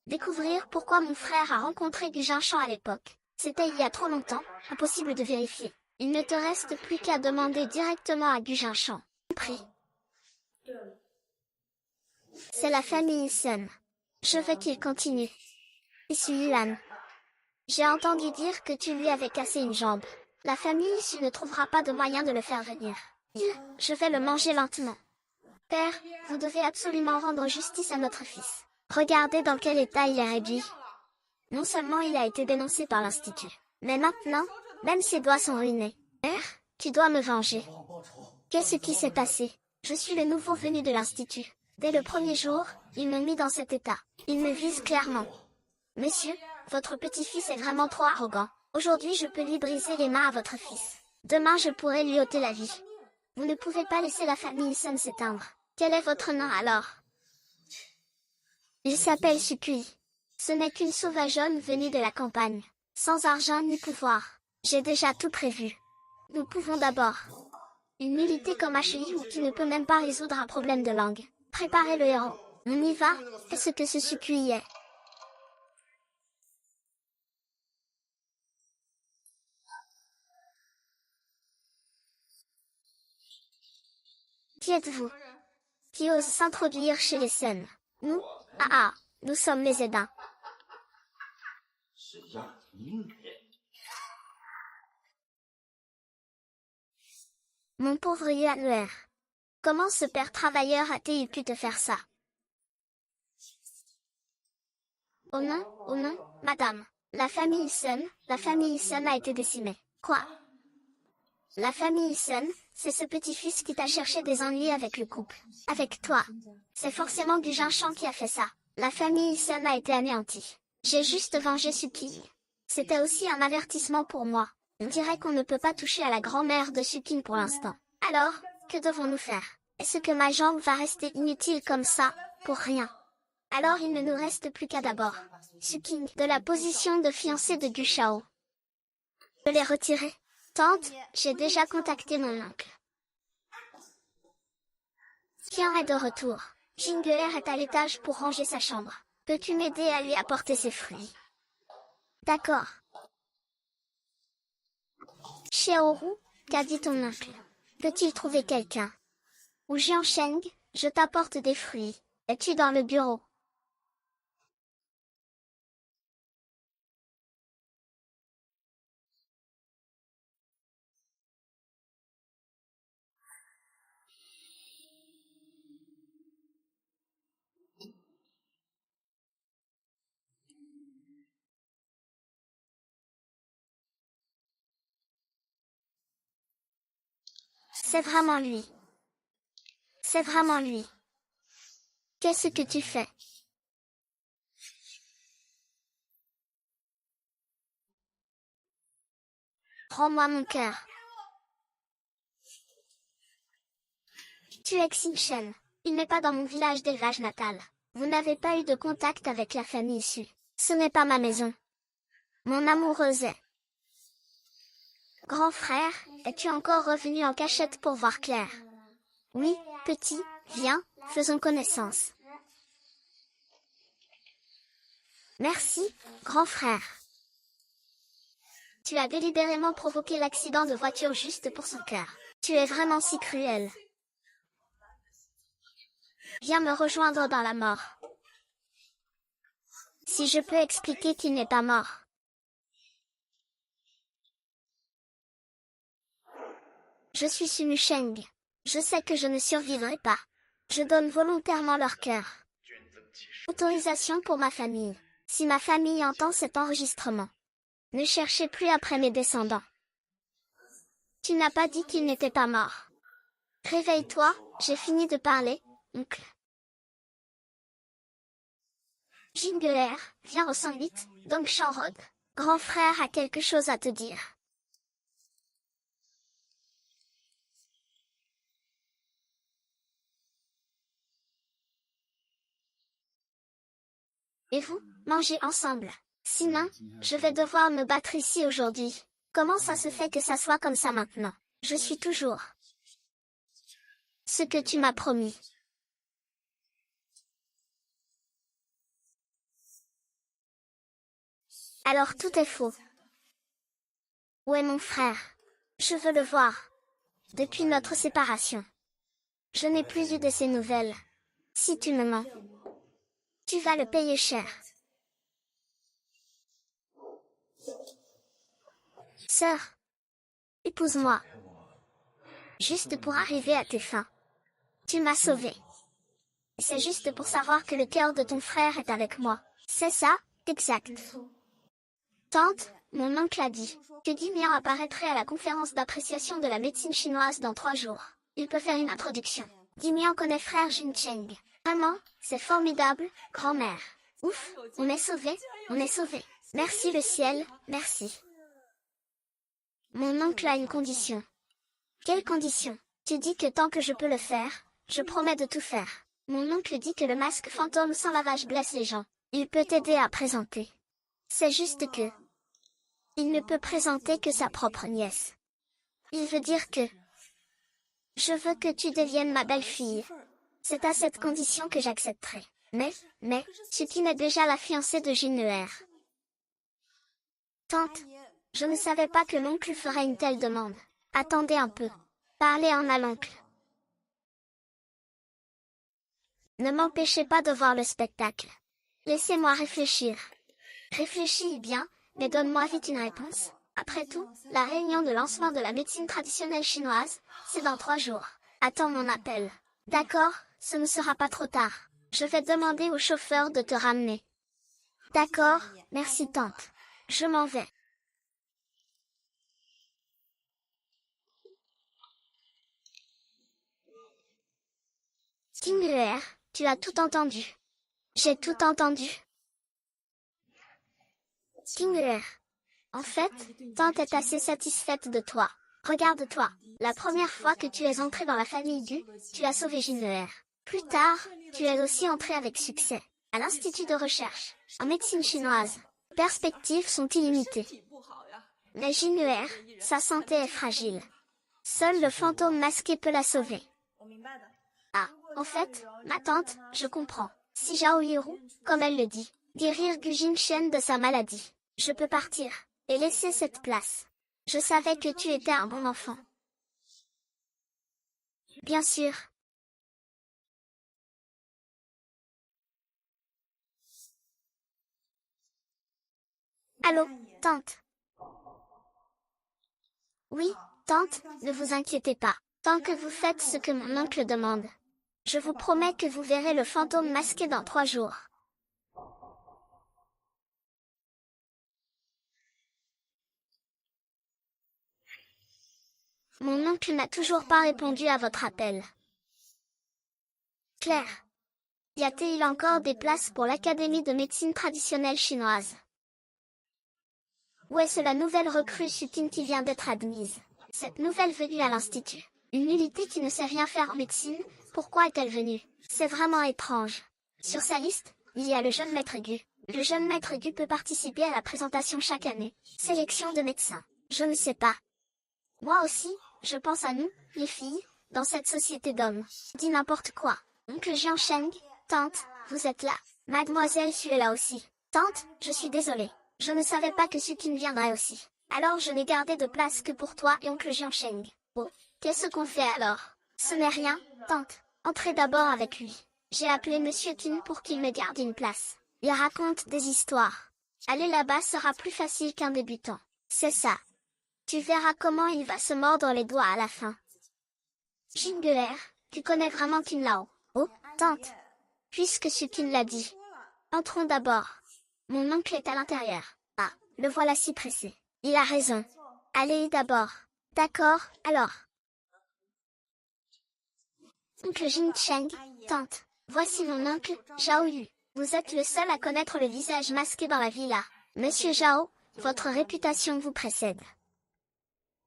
Découvrir pourquoi mon frère a rencontré Gu Jinshan à l'époque. C'était il y a trop longtemps, impossible de vérifier. Il ne te reste plus qu'à demander directement à Gu Jinshan. Prie. C'est la famille Sun. Je veux qu'il continue. Issu Yuan. J'ai entendu dire que tu lui avais cassé une jambe. La famille Issu ne trouvera pas de moyen de le faire venir. Je vais le manger lentement. Père, vous devez absolument rendre justice à notre fils. Regardez dans quel état il est réduit. Non seulement il a été dénoncé par l'Institut, mais maintenant, même ses doigts sont ruinés. Père, tu dois me venger. Qu'est-ce qui s'est passé? Je suis le nouveau venu de l'Institut. Dès le premier jour, ils m'ont mis dans cet état. Ils me visent clairement. Monsieur, votre petit-fils est vraiment trop arrogant. Aujourd'hui je peux lui briser les mains à votre fils. Demain je pourrai lui ôter la vie. Vous ne pouvez pas laisser la famille Sun s'éteindre. Quel est votre nom alors? Il s'appelle Sukui. Ce n'est qu'une sauvageonne venue de la campagne. Sans argent ni pouvoir. J'ai déjà tout prévu. Nous pouvons d'abord une nullité comme HI ou qui ne peut même pas résoudre un problème de langue. Préparez le héros. On y va. Qu'est-ce que ce Sukui est? Qui êtes-vous? Qui ose s'introduire chez les Sun? Nous? Nous sommes les Edins. Mon pauvre Yuanler. Comment ce père travailleur a-t-il pu te faire ça? Oh non, madame. La famille Sun a été décimée. Quoi? La famille Sun, c'est ce petit-fils qui t'a cherché des ennuis avec le couple. Avec toi. C'est forcément Gu Jinshan qui a fait ça. La famille Sun a été anéantie. J'ai juste vengé Suking. C'était aussi un avertissement pour moi. On dirait qu'on ne peut pas toucher à la grand-mère de Suking pour l'instant. Alors, que devons-nous faire? Est-ce que ma jambe va rester inutile comme ça, pour rien? Alors il ne nous reste plus qu'à d'abord Suking de la position de fiancé de Gu Shao. Je l'ai retiré. Tante, j'ai déjà contacté mon oncle. Tiens est de retour. Jinguer est à l'étage pour ranger sa chambre. Peux-tu m'aider à lui apporter ses fruits? D'accord. Xiaoru, qu'a dit ton oncle? Peut-il trouver quelqu'un? Ou Jiansheng, je t'apporte des fruits. Es-tu dans le bureau? C'est vraiment lui. C'est vraiment lui. Qu'est-ce que tu fais? Rends-moi mon cœur. Tu es Xinchen. Il n'est pas dans mon village d'élevage natal. Vous n'avez pas eu de contact avec la famille issue. Ce n'est pas ma maison. Mon amoureuse est. Grand frère, es-tu encore revenu en cachette pour voir Claire? Oui, petit, viens, faisons connaissance. Merci, grand frère. Tu as délibérément provoqué l'accident de voiture juste pour son cœur. Tu es vraiment si cruel. Viens me rejoindre dans la mort. Si je peux expliquer qu'il n'est pas mort. Je suis Sunu Sheng. Je sais que je ne survivrai pas. Je donne volontairement leur cœur. Autorisation pour ma famille. Si ma famille entend cet enregistrement. Ne cherchez plus après mes descendants. Tu n'as pas dit qu'il n'était pas mort. Réveille-toi, j'ai fini de parler, oncle. Jingler, viens au 108, donc Shanrod. Grand frère a quelque chose à te dire. Et vous, mangez ensemble. Sinon, je vais devoir me battre ici aujourd'hui. Comment ça se fait que ça soit comme ça maintenant? Je suis toujours ce que tu m'as promis. Alors tout est faux. Où est mon frère? Je veux le voir. Depuis notre séparation. Je n'ai plus eu de ses nouvelles. Si tu me mens, tu vas le payer cher. Sœur, épouse-moi. Juste pour arriver à tes fins. Tu m'as sauvé. C'est juste pour savoir que le cœur de ton frère est avec moi. C'est ça, exact. Tante, mon oncle a dit que Dimian apparaîtrait à la conférence d'appréciation de la médecine chinoise dans 3 jours. Il peut faire une introduction. Dimian connaît frère Jin Cheng. Vraiment, c'est formidable, grand-mère. Ouf, on est sauvés, on est sauvés. Merci le ciel, merci. Mon oncle a une condition. Quelle condition? Tu dis que tant que je peux le faire, je promets de tout faire. Mon oncle dit que le masque fantôme sans lavage blesse les gens. Il peut t'aider à présenter. C'est juste que... il ne peut présenter que sa propre nièce. Il veut dire que... je veux que tu deviennes ma belle-fille. C'est à cette condition que j'accepterai. Mais, Sukin est déjà la fiancée de Jinner. Tante, je ne savais pas que l'oncle ferait une telle demande. Attendez un peu. Parlez en à l'oncle. Ne m'empêchez pas de voir le spectacle. Laissez-moi réfléchir. Réfléchis bien, mais donne-moi vite une réponse. Après tout, la réunion de lancement de la médecine traditionnelle chinoise, c'est dans 3 jours. Attends mon appel. D'accord, ce ne sera pas trop tard. Je vais demander au chauffeur de te ramener. D'accord, merci tante. Je m'en vais. Tingler, tu as tout entendu. J'ai tout entendu. Tingler. En fait, tante est assez satisfaite de toi. Regarde-toi. La première fois que tu es entré dans la famille Gu, tu as sauvé Jinner. Plus tard, tu es aussi entré avec succès à l'Institut de recherche en médecine chinoise. Les perspectives sont illimitées. Mais Jinner, sa santé est fragile. Seul le fantôme masqué peut la sauver. Ah, en fait, ma tante, je comprends. Si Zhao Yiru, comme elle le dit, guérir Gu Jinshen de sa maladie, je peux partir et laisser cette place. Je savais que tu étais un bon enfant. Bien sûr. Allô, tante. Oui, tante, ne vous inquiétez pas. Tant que vous faites ce que mon oncle demande. Je vous promets que vous verrez le fantôme masqué dans 3 jours. Mon oncle n'a toujours pas répondu à votre appel. Claire. Y a-t-il encore des places pour l'Académie de médecine traditionnelle chinoise? Où est-ce la nouvelle recrue Sukin qui vient d'être admise? Cette nouvelle venue à l'institut. Une nullité qui ne sait rien faire en médecine, pourquoi est-elle venue? C'est vraiment étrange. Sur sa liste, il y a le jeune maître Gu. Le jeune maître Gu peut participer à la présentation chaque année. Sélection de médecins. Je ne sais pas. Moi aussi, je pense à nous, les filles, dans cette société d'hommes. Dis n'importe quoi. Oncle Jian Sheng, tante, vous êtes là. Mademoiselle Su est là aussi. Tante, je suis désolée. Je ne savais pas que Sukin viendrait aussi. Alors je n'ai gardé de place que pour toi et oncle Jian Sheng. Oh, qu'est-ce qu'on fait alors? Ce n'est rien, tante. Entrez d'abord avec lui. J'ai appelé Monsieur Qin pour qu'il me garde une place. Il raconte des histoires. Aller là-bas sera plus facile qu'un débutant. C'est ça. Tu verras comment il va se mordre les doigts à la fin. Jingeler, tu connais vraiment Qin Lao? Oh, tante. Puisque Sukin l'a dit. Entrons d'abord. Mon oncle est à l'intérieur. Ah, le voilà si pressé. Il a raison. Allez d'abord. D'accord, alors. Oncle Jin Cheng, tante. Voici mon oncle, Zhao Yu. Vous êtes le seul à connaître le visage masqué dans la villa. Monsieur Zhao, votre réputation vous précède.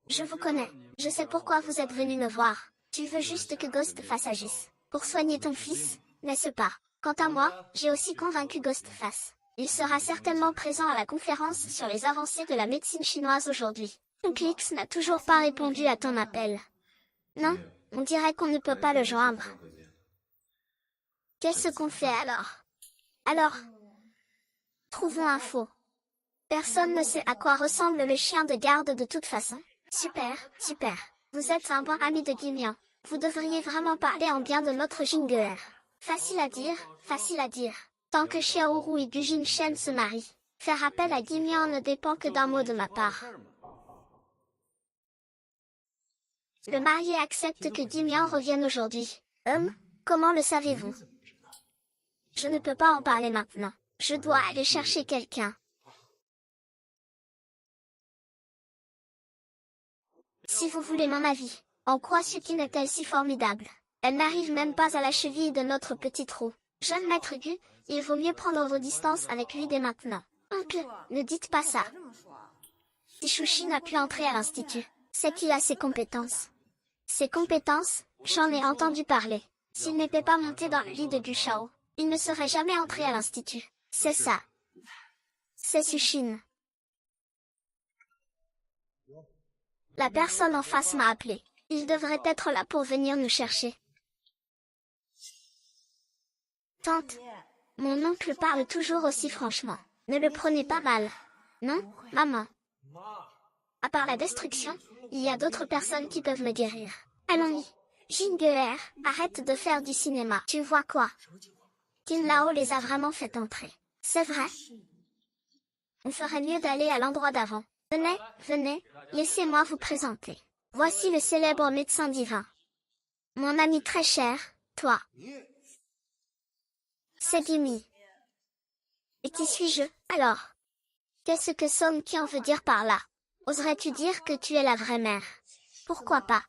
Je vous connais. Je sais pourquoi vous êtes venu me voir. Tu veux juste que Ghostface agisse. Pour soigner ton fils, n'est-ce pas? Quant à moi, j'ai aussi convaincu Ghostface. Il sera certainement présent à la conférence sur les avancées de la médecine chinoise aujourd'hui. Oncle X n'a toujours pas répondu à ton appel. Non, on dirait qu'on ne peut pas le joindre. Qu'est-ce qu'on fait alors, trouvons un faux. Personne ne sait à quoi ressemble le chien de garde de toute façon. Super, super. Vous êtes un bon ami de Guimian. Vous devriez vraiment parler en bien de notre Jingeler. Facile à dire, facile à dire. Tant que Xiaoru et Gujin Shen se marient, faire appel à Guimian ne dépend que d'un mot de ma part. Le marié accepte que Guimian revienne aujourd'hui. Comment le savez-vous? Je ne peux pas en parler maintenant. Je dois aller chercher quelqu'un. Si vous voulez mon avis, en quoi Sukin est-elle si formidable? Elle n'arrive même pas à la cheville de notre petit trou. Jeune maître Gu, il vaut mieux prendre vos distances avec lui dès maintenant. Oncle, ne dites pas ça. Si Shuxin a pu entrer à l'institut, c'est qu'il a ses compétences. Ses compétences, j'en ai entendu parler. S'il n'était pas monté dans le lit de Gushao, il ne serait jamais entré à l'institut. C'est ça. C'est Shuxin. La personne en face m'a appelé. Il devrait être là pour venir nous chercher. Tante, mon oncle parle toujours aussi franchement. Ne le prenez pas mal. Non, maman. À part la destruction, il y a d'autres personnes qui peuvent me guérir. Allons-y. Jingeler, arrête de faire du cinéma. Tu vois quoi? Qin Lao les a vraiment fait entrer. C'est vrai? On ferait mieux d'aller à l'endroit d'avant. Venez, venez, laissez-moi vous présenter. Voici le célèbre médecin divin. Mon ami très cher, toi. C'est Gimme. Et qui suis-je, alors? Qu'est-ce que Song Qian veut dire par là? Oserais-tu dire que tu es la vraie mère? Pourquoi pas?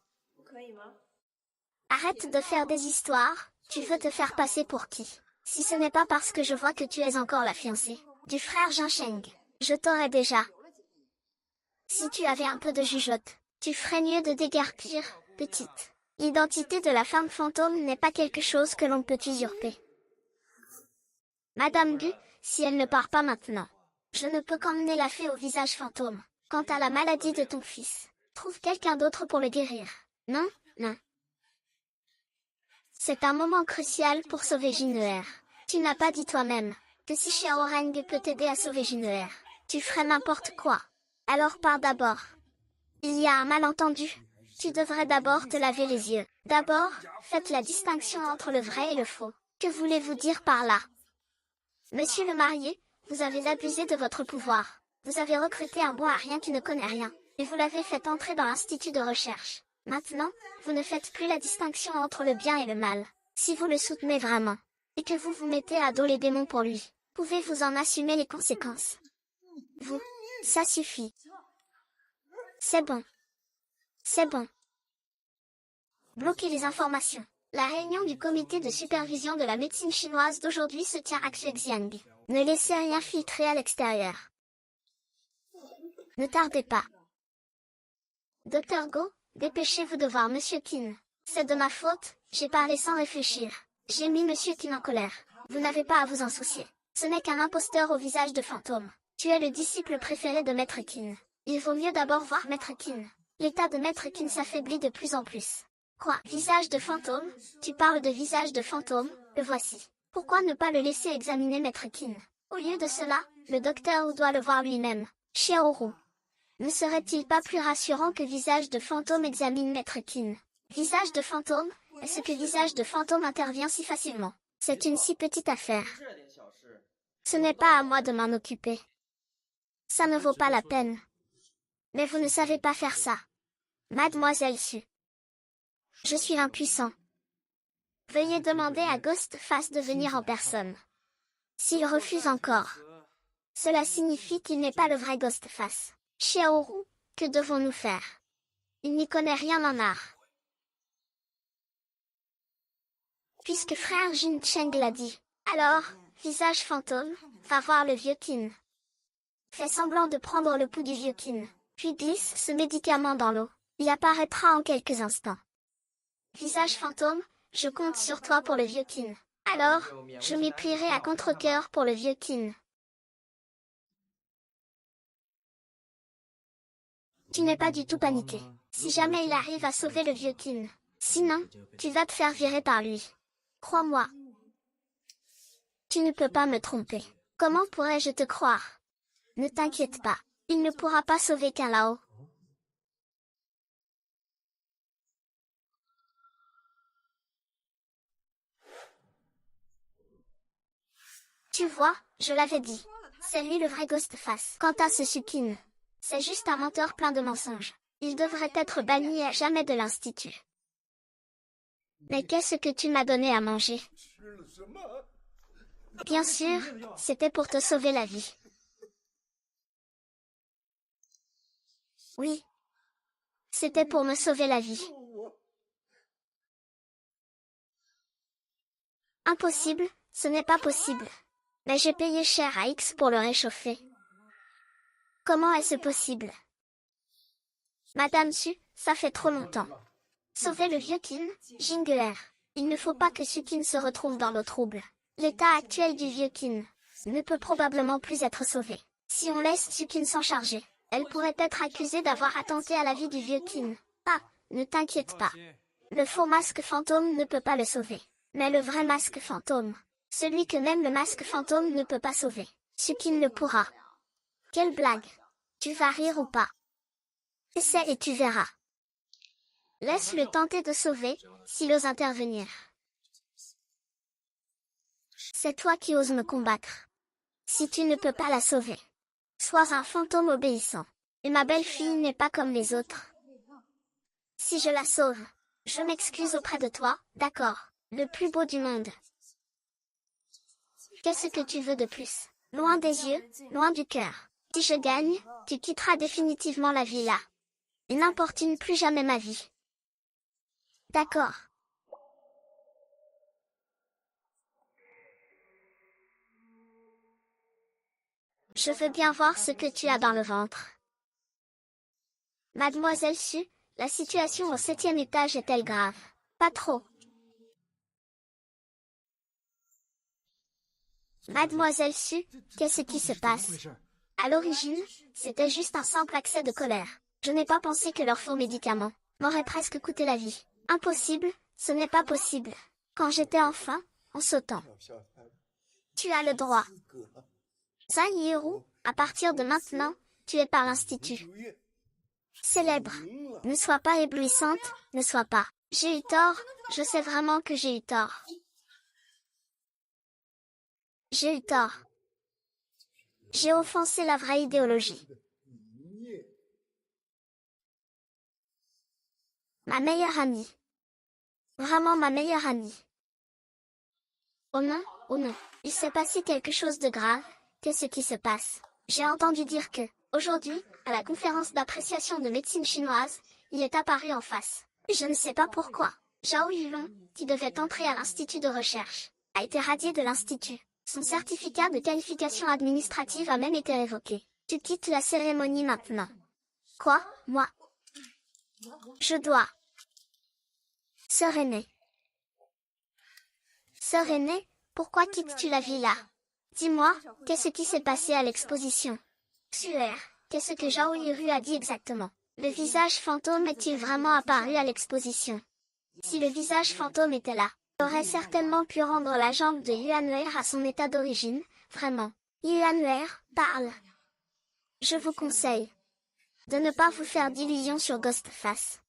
Arrête de faire des histoires, tu veux te faire passer pour qui? Si ce n'est pas parce que je vois que tu es encore la fiancée du frère Jian Sheng, je t'aurais déjà. Si tu avais un peu de jugeote, tu ferais mieux de déguerpir, petite. L'identité de la femme fantôme n'est pas quelque chose que l'on peut usurper. Madame Gu, si elle ne part pas maintenant, je ne peux qu'emmener la fée au visage fantôme. Quant à la maladie de ton fils, trouve quelqu'un d'autre pour le guérir. Non, non. C'est un moment crucial pour sauver Jin'er. Tu n'as pas dit toi-même que si Xiaoreng peut t'aider à sauver Jin'er, tu ferais n'importe quoi. Alors pars d'abord. Il y a un malentendu. Tu devrais d'abord te laver les yeux. D'abord, faites la distinction entre le vrai et le faux. Que voulez-vous dire par là? Monsieur le marié, vous avez abusé de votre pouvoir. Vous avez recruté un bon à rien qui ne connaît rien, et vous l'avez fait entrer dans l'institut de recherche. Maintenant, vous ne faites plus la distinction entre le bien et le mal. Si vous le soutenez vraiment, et que vous vous mettez à dos les démons pour lui, pouvez-vous en assumer les conséquences? Vous, ça suffit. C'est bon. C'est bon. Bloquez les informations. La réunion du comité de supervision de la médecine chinoise d'aujourd'hui se tient à Xuexiang. Ne laissez rien filtrer à l'extérieur. Ne tardez pas. Docteur Go, dépêchez-vous de voir Monsieur Qin. C'est de ma faute, j'ai parlé sans réfléchir. J'ai mis Monsieur Qin en colère. Vous n'avez pas à vous en soucier. Ce n'est qu'un imposteur au visage de fantôme. Tu es le disciple préféré de Maître Qin. Il vaut mieux d'abord voir Maître Qin. L'état de Maître Qin s'affaiblit de plus en plus. Quoi, visage de fantôme? Tu parles de visage de fantôme, le voici. Pourquoi ne pas le laisser examiner Maître Qin? Au lieu de cela, le docteur doit le voir lui-même. Xiaoru. Ne serait-il pas plus rassurant que visage de fantôme examine Maître Qin? Visage de fantôme, est-ce que visage de fantôme intervient si facilement? C'est une si petite affaire. Ce n'est pas à moi de m'en occuper. Ça ne vaut pas la peine. Mais vous ne savez pas faire ça. Mademoiselle Su. Je suis impuissant. Veuillez demander à Ghostface de venir en personne. S'il refuse encore, cela signifie qu'il n'est pas le vrai Ghostface. Xiaoru, que devons-nous faire? Il n'y connaît rien en art. Puisque frère Jin Cheng l'a dit. Alors, visage fantôme, va voir le vieux Qin. Fais semblant de prendre le pouls du vieux Qin, puis glisse ce médicament dans l'eau. Il apparaîtra en quelques instants. Visage fantôme, je compte sur toi pour le vieux Qin. Alors, je m'y plierai à contre-cœur pour le vieux Qin. Tu n'es pas du tout paniqué. Si jamais il arrive à sauver le vieux Qin. Sinon, tu vas te faire virer par lui. Crois-moi. Tu ne peux pas me tromper. Comment pourrais-je te croire? Ne t'inquiète pas. Il ne pourra pas sauver qu'un Lao. Tu vois, je l'avais dit. C'est lui le vrai Ghostface. Quant à ce Sukin, c'est juste un menteur plein de mensonges. Il devrait être banni à jamais de l'Institut. Mais qu'est-ce que tu m'as donné à manger? Bien sûr, c'était pour te sauver la vie. Oui. C'était pour me sauver la vie. Impossible, ce n'est pas possible. Mais j'ai payé cher à X pour le réchauffer. Comment est-ce possible? Madame Su, ça fait trop longtemps. Sauver le vieux Qin, Jinguer. Il ne faut pas que Sukin se retrouve dans l'eau trouble. L'état actuel du vieux Qin ne peut probablement plus être sauvé. Si on laisse Sukin s'en charger, elle pourrait être accusée d'avoir attenté à la vie du vieux Qin. Ah, ne t'inquiète pas. Le faux masque fantôme ne peut pas le sauver. Mais le vrai masque fantôme, celui que même le masque fantôme ne peut pas sauver, Sukin le pourra. Quelle blague! Tu vas rire ou pas? Essaie et tu verras. Laisse-le tenter de sauver, s'il ose intervenir. C'est toi qui oses me combattre. Si tu ne peux pas la sauver, sois un fantôme obéissant. Et ma belle-fille n'est pas comme les autres. Si je la sauve, je m'excuse auprès de toi, d'accord, le plus beau du monde. Qu'est-ce que tu veux de plus? Loin des yeux, loin du cœur. Si je gagne, tu quitteras définitivement la villa. Et n'importune plus jamais ma vie. D'accord. Je veux bien voir ce que tu as dans le ventre. Mademoiselle Su, la situation au 7e étage est-elle grave? Pas trop. Mademoiselle Su, qu'est-ce qui se passe? À l'origine, c'était juste un simple accès de colère. Je n'ai pas pensé que leur faux médicament m'aurait presque coûté la vie. Impossible, ce n'est pas possible. Quand j'étais enfant, en sautant. Tu as le droit. Zhang Yiru, à partir de maintenant, tu es par l'Institut. Célèbre. Ne sois pas éblouissante, ne sois pas. J'ai eu tort, je sais vraiment que j'ai eu tort. J'ai eu tort. J'ai offensé la vraie idéologie. Ma meilleure amie. Vraiment ma meilleure amie. Oh non, il s'est passé quelque chose de grave. Qu'est-ce qui se passe? J'ai entendu dire que, aujourd'hui, à la conférence d'appréciation de médecine chinoise, il est apparu en face. Je ne sais pas pourquoi. Zhao Yulong, qui devait entrer à l'institut de recherche, a été radié de l'institut. Son certificat de qualification administrative a même été révoqué. Tu quittes la cérémonie maintenant. Quoi, moi? Je dois. Sœur aînée. Sœur aînée, pourquoi quittes-tu la villa? Dis-moi, qu'est-ce qui s'est passé à l'exposition? Suaire, qu'est-ce que Zhao Yiru a dit exactement? Le visage fantôme est-il vraiment apparu à l'exposition? Si le visage fantôme était là, il aurait certainement pu rendre la jambe de Yuanwei à son état d'origine, vraiment. Yuanwei, parle. Je vous conseille de ne pas vous faire d'illusions sur Ghostface.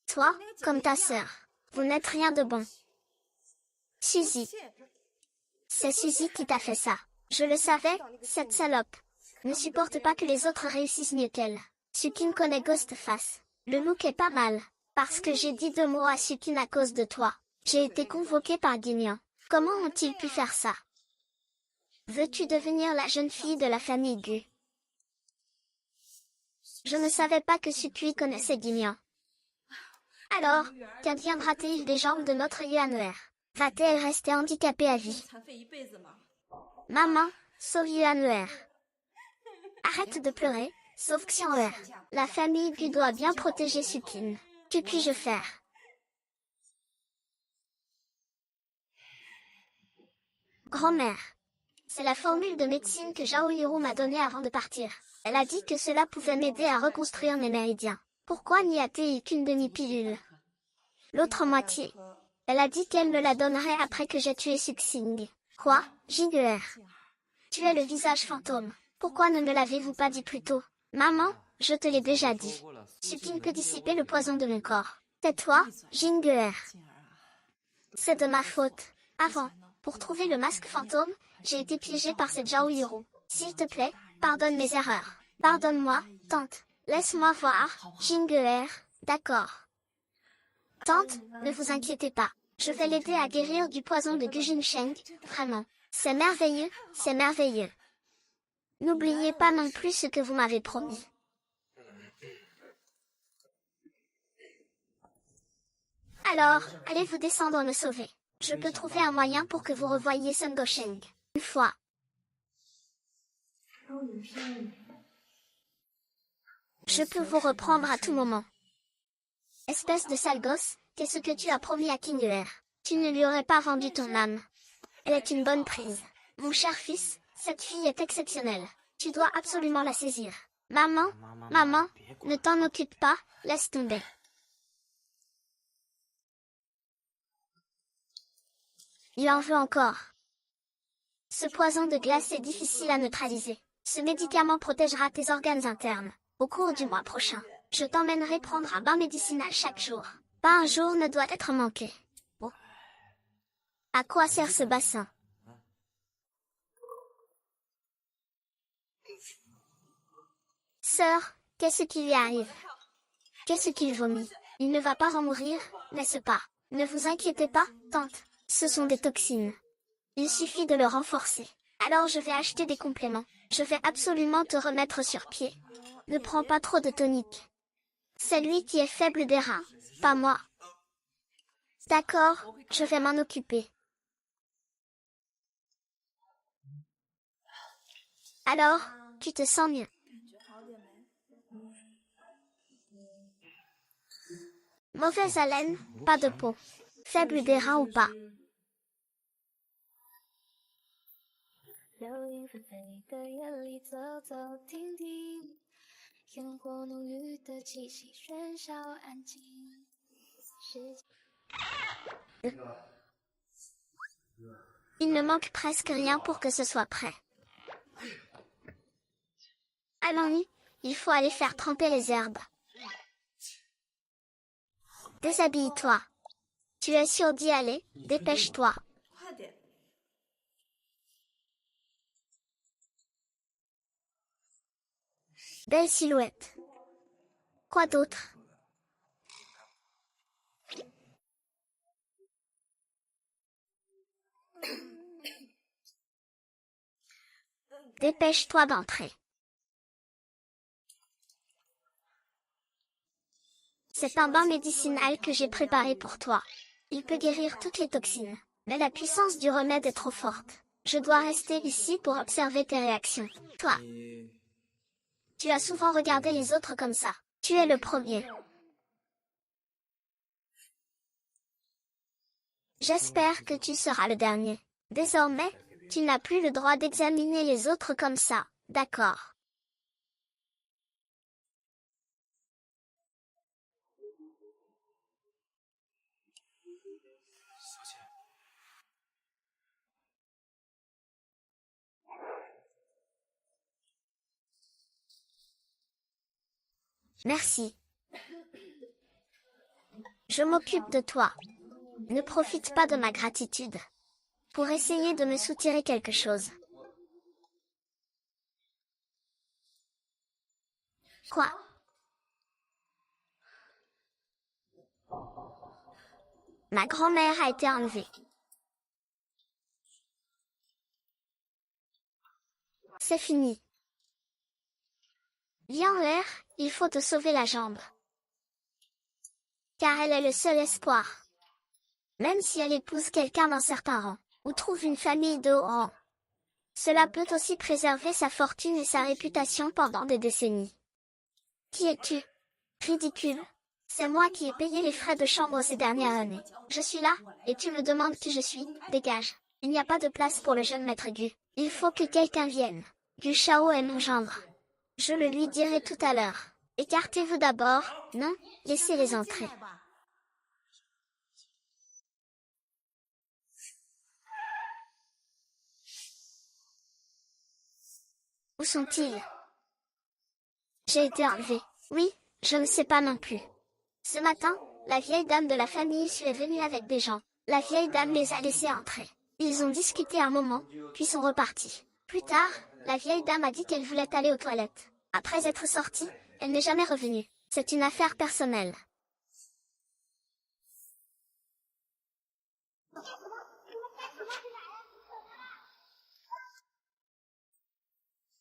Toi, comme ta sœur, vous n'êtes rien de bon. Suzy. C'est Suzy qui t'a fait ça. Je le savais, cette salope. Ne supporte pas que les autres réussissent mieux qu'elle. Sukin connaît Ghostface. Le look est pas mal. Parce que j'ai dit 2 mots à Sukin à cause de toi. J'ai été convoquée par Guignan. Comment ont-ils pu faire ça? Veux-tu devenir la jeune fille de la famille Gu? Je ne savais pas que Sukui connaissait Guignan. Alors, qu'adviendra-t-il des jambes de notre Yuanwei? Va-t-elle rester handicapée à vie? Maman, sauve Yuanwei. Arrête de pleurer, sauve Xianwei. La famille Gu doit bien protéger Sukin. Que puis-je faire? Grand-mère. C'est la formule de médecine que Zhao Yiru m'a donnée avant de partir. Elle a dit que cela pouvait m'aider à reconstruire mes méridiens. Pourquoi n'y a-t-il qu'une demi-pilule? L'autre moitié. Elle a dit qu'elle me la donnerait après que j'ai tué Suxing. Quoi, Jinguer? Tu es le visage fantôme. Pourquoi ne me l'avez-vous pas dit plus tôt? Maman, je te l'ai déjà dit. Sukin peut dissiper le poison de mon corps. Tais-toi, Jinguer. C'est de ma faute. Avant, pour trouver le masque fantôme, j'ai été piégée par cette Zhao Yiru. S'il te plaît, pardonne mes erreurs. Pardonne-moi, tante. Laisse-moi voir, Jinguer. D'accord. Tante, ne vous inquiétez pas. Je vais l'aider à guérir du poison de Gujin Sheng, vraiment. C'est merveilleux, c'est merveilleux. N'oubliez pas non plus ce que vous m'avez promis. Alors, allez vous descendre me sauver. Je peux trouver un moyen pour que vous revoyiez Sun Gosheng. Une fois. Je peux vous reprendre à tout moment. Espèce de sale gosse, qu'est-ce que tu as promis à Kinguer? Tu ne lui aurais pas vendu ton âme. Elle est une bonne prise. Mon cher fils, cette fille est exceptionnelle. Tu dois absolument la saisir. Maman, maman, ne t'en occupe pas, laisse tomber. Il en veut encore. Ce poison de glace est difficile à neutraliser. Ce médicament protégera tes organes internes. Au cours du mois prochain, je t'emmènerai prendre un bain médicinal chaque jour. Pas un jour ne doit être manqué. Bon. À quoi sert ce bassin? Sœur, qu'est-ce qui lui arrive? Qu'est-ce qu'il vomit? Il ne va pas en mourir, n'est-ce pas? Ne vous inquiétez pas, tante. Ce sont des toxines. Il suffit de le renforcer. Alors je vais acheter des compléments. Je vais absolument te remettre sur pied. Ne prends pas trop de tonique. C'est lui qui est faible des reins, pas moi. D'accord, je vais m'en occuper. Alors, tu te sens mieux? Mauvaise haleine, pas de peau. Faible des reins ou pas. Il ne manque presque rien pour que ce soit prêt. Allons-y, il faut aller faire tremper les herbes. Déshabille-toi. Tu es sûr d'y aller, dépêche-toi. Belle silhouette. Quoi d'autre? Dépêche-toi d'entrer. C'est un bain médicinal que j'ai préparé pour toi. Il peut guérir toutes les toxines, mais la puissance du remède est trop forte. Je dois rester ici pour observer tes réactions. Toi, tu as souvent regardé les autres comme ça. Tu es le premier. J'espère que tu seras le dernier. Désormais, tu n'as plus le droit d'examiner les autres comme ça, d'accord? Merci. Je m'occupe de toi. Ne profite pas de ma gratitude pour essayer de me soutirer quelque chose. Quoi? Ma grand-mère a été enlevée. C'est fini. Viens en l'air, il faut te sauver la jambe. Car elle est le seul espoir. Même si elle épouse quelqu'un d'un certain rang, ou trouve une famille de haut rang. Cela peut aussi préserver sa fortune et sa réputation pendant des décennies. Qui es-tu? Ridicule. C'est moi qui ai payé les frais de chambre ces dernières années. Je suis là, et tu me demandes qui je suis. Dégage. Il n'y a pas de place pour le jeune maître Gu. Il faut que quelqu'un vienne. Gu Shao est mon gendre. Je le lui dirai tout à l'heure. Écartez-vous d'abord. Non, laissez-les entrer. Où sont-ils? J'ai été enlevée. Oui, je ne sais pas non plus. Ce matin, la vieille dame de la famille Xu est venue avec des gens. La vieille dame les a laissés entrer. Ils ont discuté un moment, puis sont repartis. Plus tard, la vieille dame a dit qu'elle voulait aller aux toilettes. Après être sortie, elle n'est jamais revenue. C'est une affaire personnelle.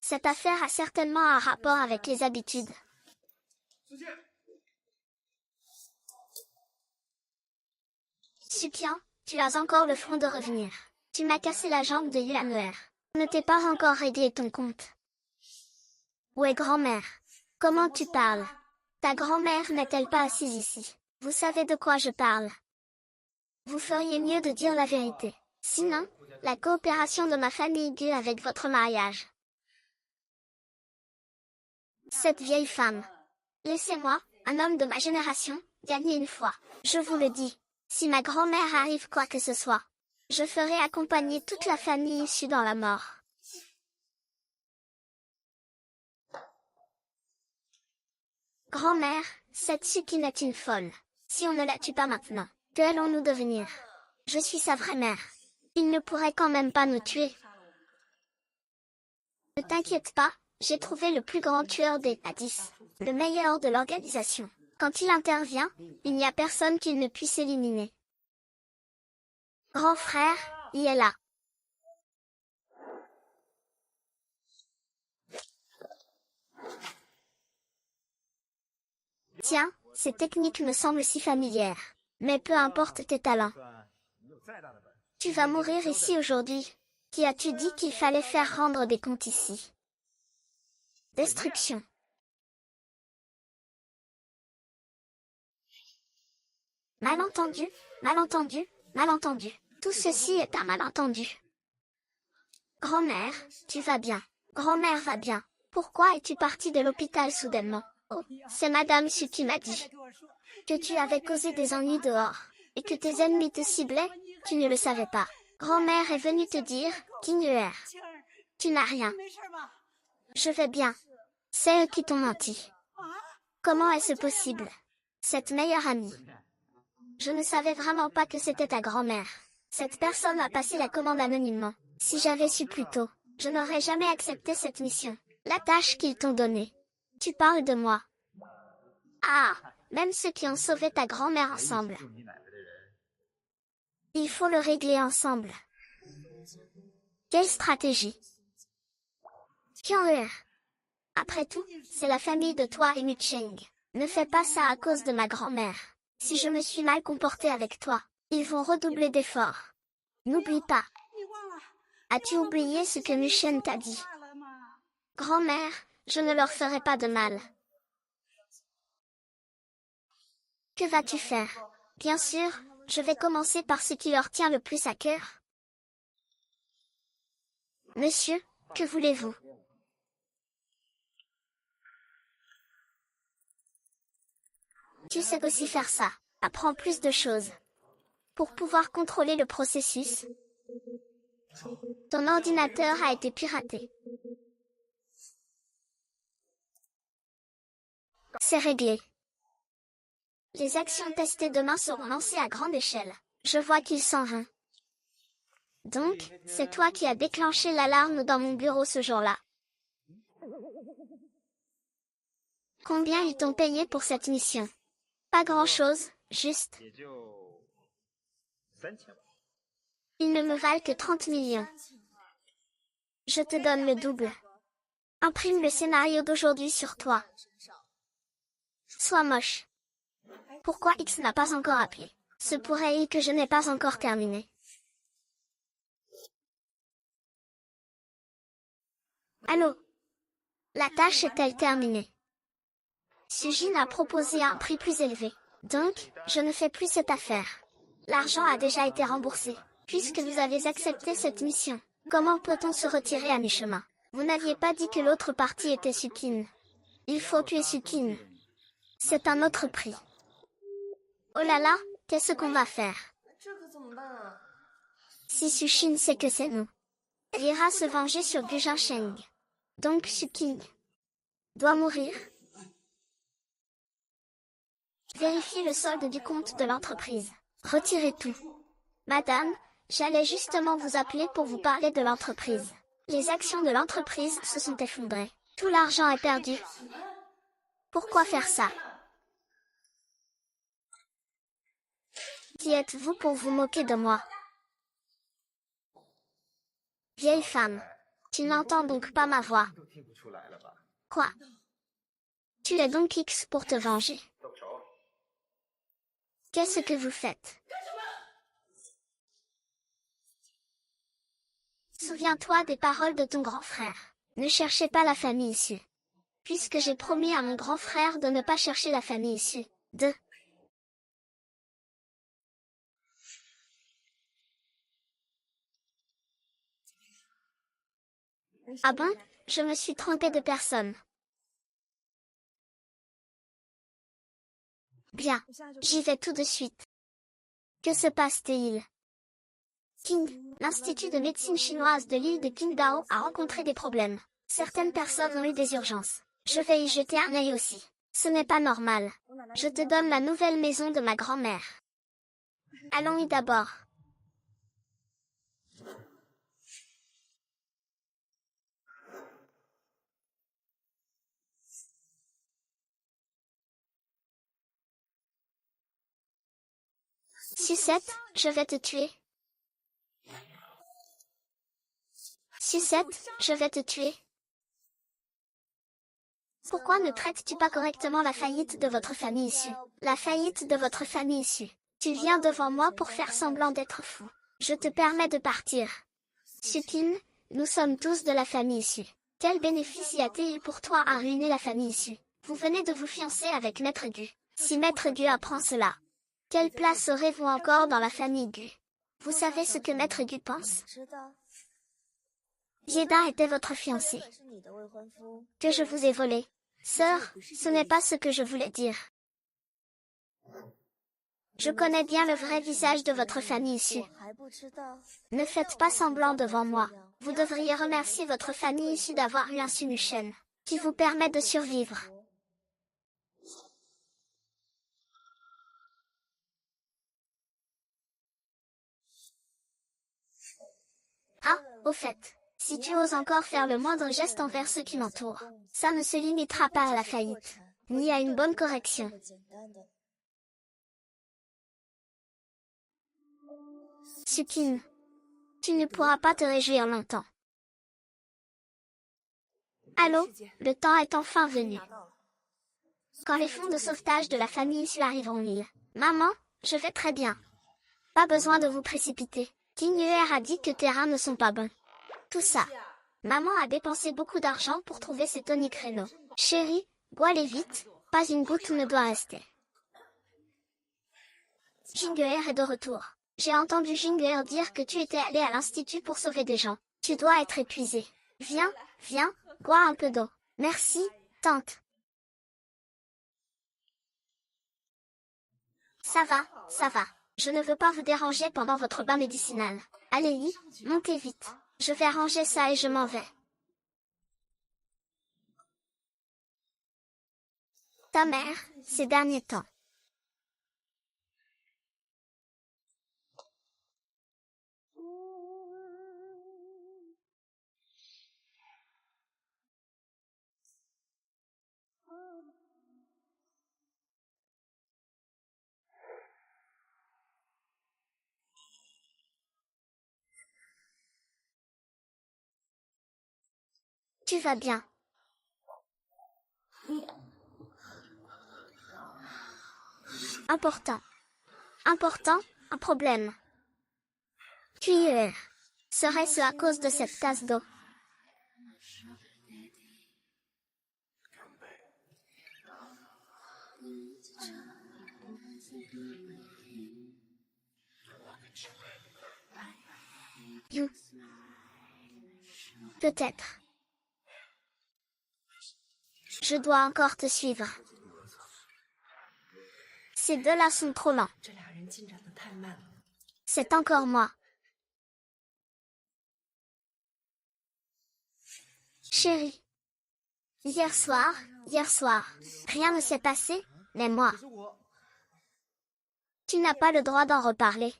Cette affaire a certainement un rapport avec les habitudes. Supian, tu as encore le front de revenir. Tu m'as cassé la jambe de Yuanwer. Ne t'ai pas encore réglé ton compte. Où est grand-mère? Comment tu parles? Ta grand-mère n'est-elle pas assise ici? Vous savez de quoi je parle. Vous feriez mieux de dire la vérité. Sinon, la coopération de ma famille Gu avec votre mariage. Cette vieille femme. Laissez-moi, un homme de ma génération, gagner une fois. Je vous le dis. Si ma grand-mère arrive quoi que ce soit, je ferai accompagner toute la famille issue dans la mort. Grand-mère, cette Sukin est une folle. Si on ne la tue pas maintenant, que allons-nous devenir? Je suis sa vraie mère. Il ne pourrait quand même pas nous tuer. Ne t'inquiète pas, j'ai trouvé le plus grand tueur des Hadis, le meilleur de l'organisation. Quand il intervient, il n'y a personne qui ne puisse éliminer. Grand frère, il est là. Tiens, ces techniques me semblent si familières. Mais peu importe tes talents. Tu vas mourir ici aujourd'hui. Qui as-tu dit qu'il fallait faire rendre des comptes ici? Destruction. Malentendu, malentendu, malentendu. Tout ceci est un malentendu. Grand-mère, tu vas bien. Grand-mère va bien. Pourquoi es-tu partie de l'hôpital soudainement? Oh, c'est Madame Su qui m'a dit que tu avais causé des ennuis dehors, et que tes ennemis te ciblaient, tu ne le savais pas. Grand-mère est venue te dire, qu'ignorer. Tu n'as rien. Je vais bien. C'est eux qui t'ont menti. Comment est-ce possible? Cette meilleure amie. Je ne savais vraiment pas que c'était ta grand-mère. Cette personne a passé la commande anonymement. Si j'avais su plus tôt, je n'aurais jamais accepté cette mission. La tâche qu'ils t'ont donnée. Tu parles de moi. Ah, même ceux qui ont sauvé ta grand-mère ensemble. Il faut le régler ensemble. Quelle stratégie? Tiens, après tout, c'est la famille de toi et Mucheng. Ne fais pas ça à cause de ma grand-mère. Si je me suis mal comportée avec toi, ils vont redoubler d'efforts. N'oublie pas As-tu oublié ce que Mushen t'a dit? Grand-mère, je ne leur ferai pas de mal. Que vas-tu faire? Bien sûr, je vais commencer par ce qui leur tient le plus à cœur. Monsieur, que voulez-vous? Tu sais aussi faire ça. Apprends plus de choses. Pour pouvoir contrôler le processus, ton ordinateur a été piraté. C'est réglé. Les actions testées demain seront lancées à grande échelle. Je vois qu'il s'en va. Donc, c'est toi qui as déclenché l'alarme dans mon bureau ce jour-là. Combien ils t'ont payé pour cette mission? Pas grand-chose, juste. Ils ne me valent que 30 millions. Je te donne le double. Imprime le scénario d'aujourd'hui sur toi. Sois moche. Pourquoi X n'a pas encore appelé? Se pourrait-il que je n'ai pas encore terminé? Allô? La tâche est-elle terminée? Sujin a proposé un prix plus élevé. Donc, je ne fais plus cette affaire. L'argent a déjà été remboursé. Puisque vous avez accepté cette mission, comment peut-on se retirer à mi-chemin? Vous n'aviez pas dit que l'autre partie était Sukin. Il faut tuer Sukin. C'est un autre prix. Oh là là, qu'est-ce qu'on va faire? Si Sukin sait que c'est nous, il ira se venger sur Gujin Sheng. Donc Sukin doit mourir. Vérifiez le solde du compte de l'entreprise. Retirez tout. Madame, j'allais justement vous appeler pour vous parler de l'entreprise. Les actions de l'entreprise se sont effondrées. Tout l'argent est perdu. Pourquoi faire ça? Qui êtes-vous pour vous moquer de moi? Vieille femme. Tu n'entends donc pas ma voix. Quoi? Tu es donc X pour te venger. Qu'est-ce que vous faites? Souviens-toi des paroles de ton grand frère. Ne cherchez pas la famille issue. Puisque j'ai promis à mon grand frère de ne pas chercher la famille issue. Ah bon? Je me suis trompée de personne. Bien, j'y vais tout de suite. Que se passe-t-il? King, l'Institut de médecine chinoise de l'île de Qingdao a rencontré des problèmes. Certaines personnes ont eu des urgences. Je vais y jeter un œil aussi. Ce n'est pas normal. Je te donne la nouvelle maison de ma grand-mère. Allons-y d'abord. Sucette, je vais te tuer. Sucette, je vais te tuer. Pourquoi ne traites-tu pas correctement la faillite de votre famille issue? La faillite de votre famille issue. Tu viens devant moi pour faire semblant d'être fou. Je te permets de partir. Sukin, nous sommes tous de la famille issue. Quel bénéfice y a-t-il pour toi à ruiner la famille issue? Vous venez de vous fiancer avec Maître Gu. Si Maître Gu apprend cela, quelle place aurez-vous encore dans la famille Gu? Vous savez ce que Maître Gu pense? Yeda était votre fiancé. Que je vous ai volé. Sœur, ce n'est pas ce que je voulais dire. Je connais bien le vrai visage de votre famille issue. Ne faites pas semblant devant moi. Vous devriez remercier votre famille issue d'avoir eu un Sumushen, qui vous permet de survivre. Ah, au fait, si tu oses encore faire le moindre geste envers ceux qui m'entourent, ça ne se limitera pas à la faillite, ni à une bonne correction. Sukin, tu ne pourras pas te réjouir longtemps. Allô, le temps est enfin venu. Quand les fonds de sauvetage de la famille issue arriveront île. Maman, je vais très bien. Pas besoin de vous précipiter. King Uer a dit que tes reins ne sont pas bons. tout ça. Maman a dépensé beaucoup d'argent pour trouver ces toniques Renault. Chérie, bois-les vite, pas une goutte ne doit rester. Ginger est de retour. J'ai entendu Ginger dire que tu étais allé à l'institut pour sauver des gens. Tu dois être épuisé. Viens, viens, bois un peu d'eau. Merci, tante. Ça va, ça va. Je ne veux pas vous déranger pendant votre bain médicinal. Allez-y, montez vite. Je vais ranger ça et je m'en vais. Ta mère, ces derniers temps. Tu vas bien. Important. Important, un problème. Tu y es. Serait-ce à cause de cette tasse d'eau? You. Peut-être. Je dois encore te suivre. Ces deux-là sont trop lents. C'est encore moi. Chérie. Hier soir, rien ne s'est passé, mais moi. Tu n'as pas le droit d'en reparler.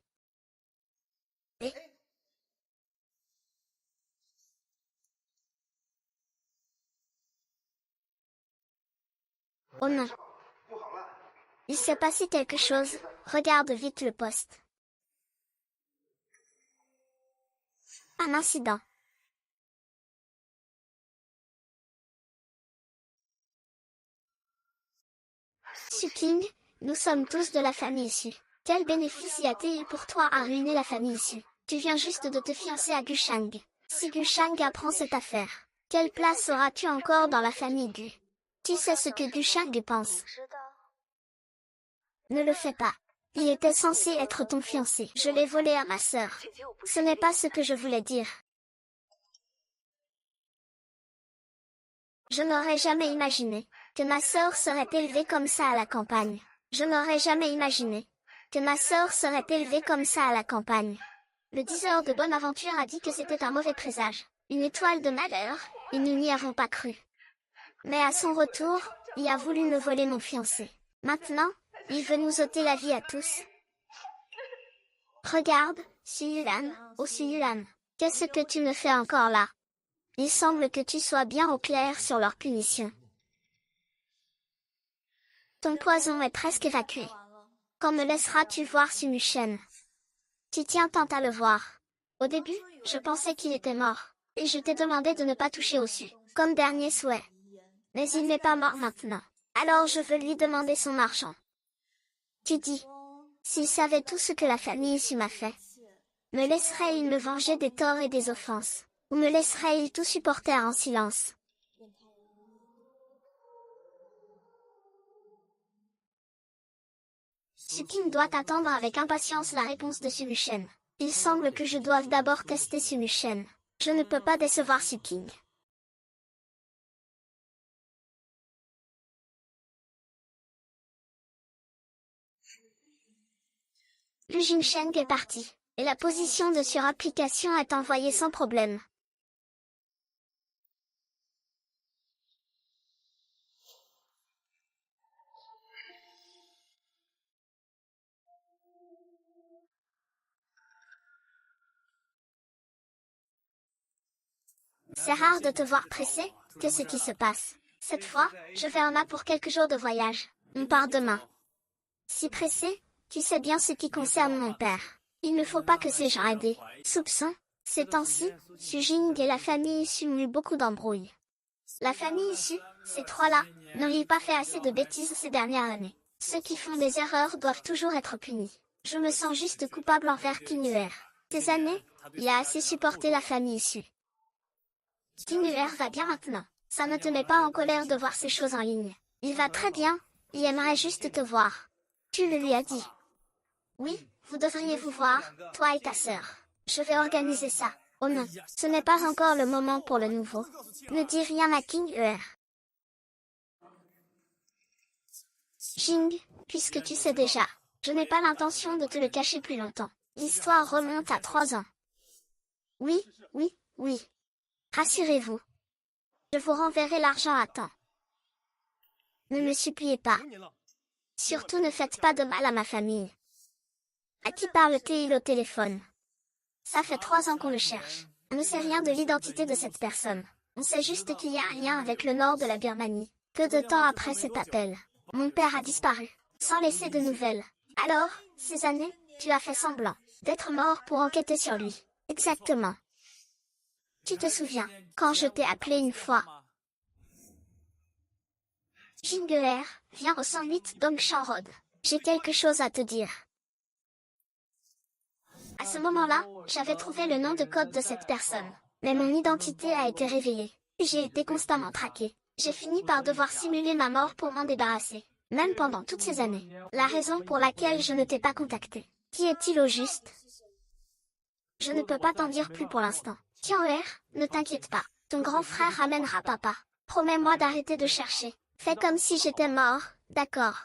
Oh non. Il s'est passé quelque chose, regarde vite le poste. Un incident. Suking, nous sommes tous de la famille issue. Quel bénéfice y a-t-il pour toi à ruiner la famille issue? Tu viens juste de te fiancer à Gushang. Si Gushang apprend cette affaire, quelle place auras-tu encore dans la famille Gu? Tu sais ce que Gushang pense. Ne le fais pas. Il était censé être ton fiancé. Je l'ai volé à ma sœur. Ce n'est pas ce que je voulais dire. Je n'aurais jamais imaginé que ma sœur serait élevée comme ça à la campagne. Je n'aurais jamais imaginé que ma sœur serait élevée comme ça à la campagne. Le diseur de bonne aventure a dit que c'était un mauvais présage, une étoile de malheur, et nous n'y avons pas cru. Mais à son retour, il a voulu me voler mon fiancé. Maintenant, il veut nous ôter la vie à tous. Regarde, Suyulan, oh Suyulan, qu'est-ce que tu me fais encore là? Il semble que tu sois bien au clair sur leur punition. Ton poison est presque évacué. Quand me laisseras-tu voir Sumushen? Tu tiens tant à le voir. Au début, je pensais qu'il était mort, et je t'ai demandé de ne pas toucher au su, comme dernier souhait. Mais il n'est pas mort maintenant. Alors je veux lui demander son argent. Tu dis, s'il savait tout ce que la famille ici m'a fait, me laisserait-il me venger des torts et des offenses, ou me laisserait-il tout supporter en silence? Suking doit attendre avec impatience la réponse de Sumushen. Il semble que je doive d'abord tester Sumushen. Je ne peux pas décevoir Suking. Le Jingsheng est parti, et la position de surapplication est envoyée sans problème. C'est rare de te voir pressé, qu'est-ce qui se passe? Cette fois, je vais en a pour quelques jours de voyage. On part demain. Si pressé, tu sais bien ce qui concerne mon père. Il ne faut pas que ces gens aient des soupçons. Ces temps-ci, Sujing et la famille issue ont eu beaucoup d'embrouilles. La famille issue, ces trois-là, n'ont pas fait assez de bêtises ces dernières années. Ceux qui font des erreurs doivent toujours être punis. Je me sens juste coupable envers Kinuer. Ces années, il a assez supporté la famille issue. King va bien maintenant. Ça ne te met pas en colère de voir ces choses en ligne. Il va très bien, il aimerait juste te voir. Tu le lui as dit. Oui, vous devriez vous voir, toi et ta sœur. Je vais organiser ça. Oh non, ce n'est pas encore le moment pour le nouveau. Ne dis rien à King. Jing, puisque tu sais déjà, je n'ai pas l'intention de te le cacher plus longtemps. L'histoire remonte à 3 ans. Oui, oui, oui. Rassurez-vous. Je vous renverrai l'argent à temps. Ne me suppliez pas. Surtout ne faites pas de mal à ma famille. À qui parle-t-il au téléphone? Ça fait 3 ans qu'on le cherche. On ne sait rien de l'identité de cette personne. On sait juste qu'il y a un lien avec le nord de la Birmanie. Peu de temps après cet appel, mon père a disparu, sans laisser de nouvelles. Alors, ces années, tu as fait semblant d'être mort pour enquêter sur lui. Exactement. Tu te souviens, quand je t'ai appelé une fois? Jingeer, viens au 108 Dongshan Road. J'ai quelque chose à te dire. À ce moment-là, j'avais trouvé le nom de code de cette personne. Mais mon identité a été révélée. J'ai été constamment traqué. J'ai fini par devoir simuler ma mort pour m'en débarrasser. Même pendant toutes ces années. La raison pour laquelle je ne t'ai pas contacté. Qui est-il au juste? Je ne peux pas t'en dire plus pour l'instant. Tian'er, ne t'inquiète pas. Ton grand frère ramènera papa. Promets-moi d'arrêter de chercher. Fais comme si j'étais mort, d'accord?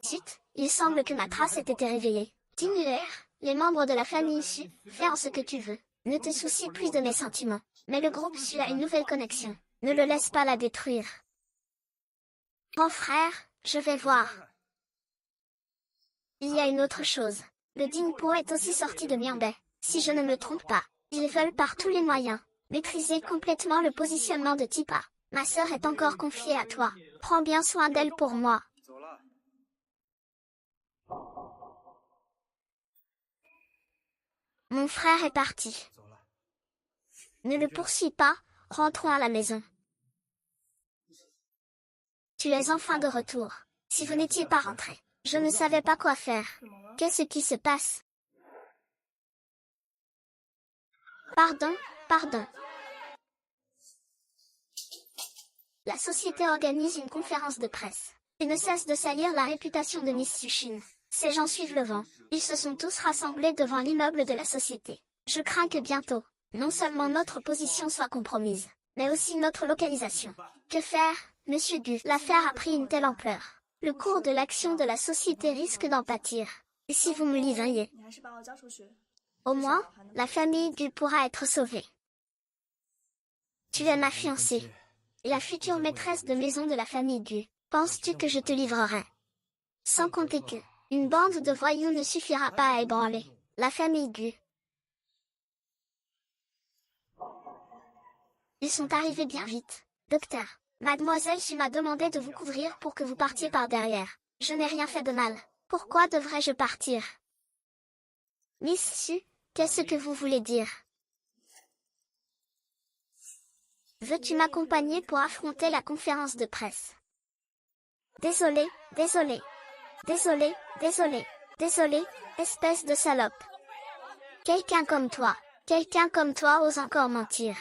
Zut, il semble que ma trace ait été réveillée. Tian'er, les membres de la famille Su, fais en ce que tu veux. Ne te soucie plus de mes sentiments. Mais le groupe Su a une nouvelle connexion. Ne le laisse pas la détruire. Grand frère, je vais voir. Il y a une autre chose. Le Dingpo est aussi sorti de Mianbei. Si je ne me trompe pas, ils veulent par tous les moyens maîtriser complètement le positionnement de Tipa. Ma sœur est encore confiée à toi. Prends bien soin d'elle pour moi. Mon frère est parti. Ne le poursuis pas, rentrons à la maison. Tu es enfin de retour. Si vous n'étiez pas rentré, je ne savais pas quoi faire. Qu'est-ce qui se passe? Pardon, pardon. La société organise une conférence de presse. Et ne cesse de salir la réputation de Miss Sushin. Ces gens suivent le vent. Ils se sont tous rassemblés devant l'immeuble de la société. Je crains que bientôt, non seulement notre position soit compromise, mais aussi notre localisation. Que faire, Monsieur Gu? L'affaire a pris une telle ampleur. Le cours de l'action de la société risque d'en pâtir. Et si vous me livriez? Au moins, la famille Gu pourra être sauvée. Tu es ma fiancée. Et la future maîtresse de maison de la famille Gu. Penses-tu que je te livrerai? Sans compter que, une bande de voyous ne suffira pas à ébranler la famille Gu. Ils sont arrivés bien vite. Docteur, Mademoiselle Su m'a demandé de vous couvrir pour que vous partiez par derrière. Je n'ai rien fait de mal. Pourquoi devrais-je partir? Miss Su, qu'est-ce que vous voulez dire? Veux-tu m'accompagner pour affronter la conférence de presse? Désolé, désolé. Désolé, désolé. Désolé, espèce de salope. Quelqu'un comme toi ose encore mentir.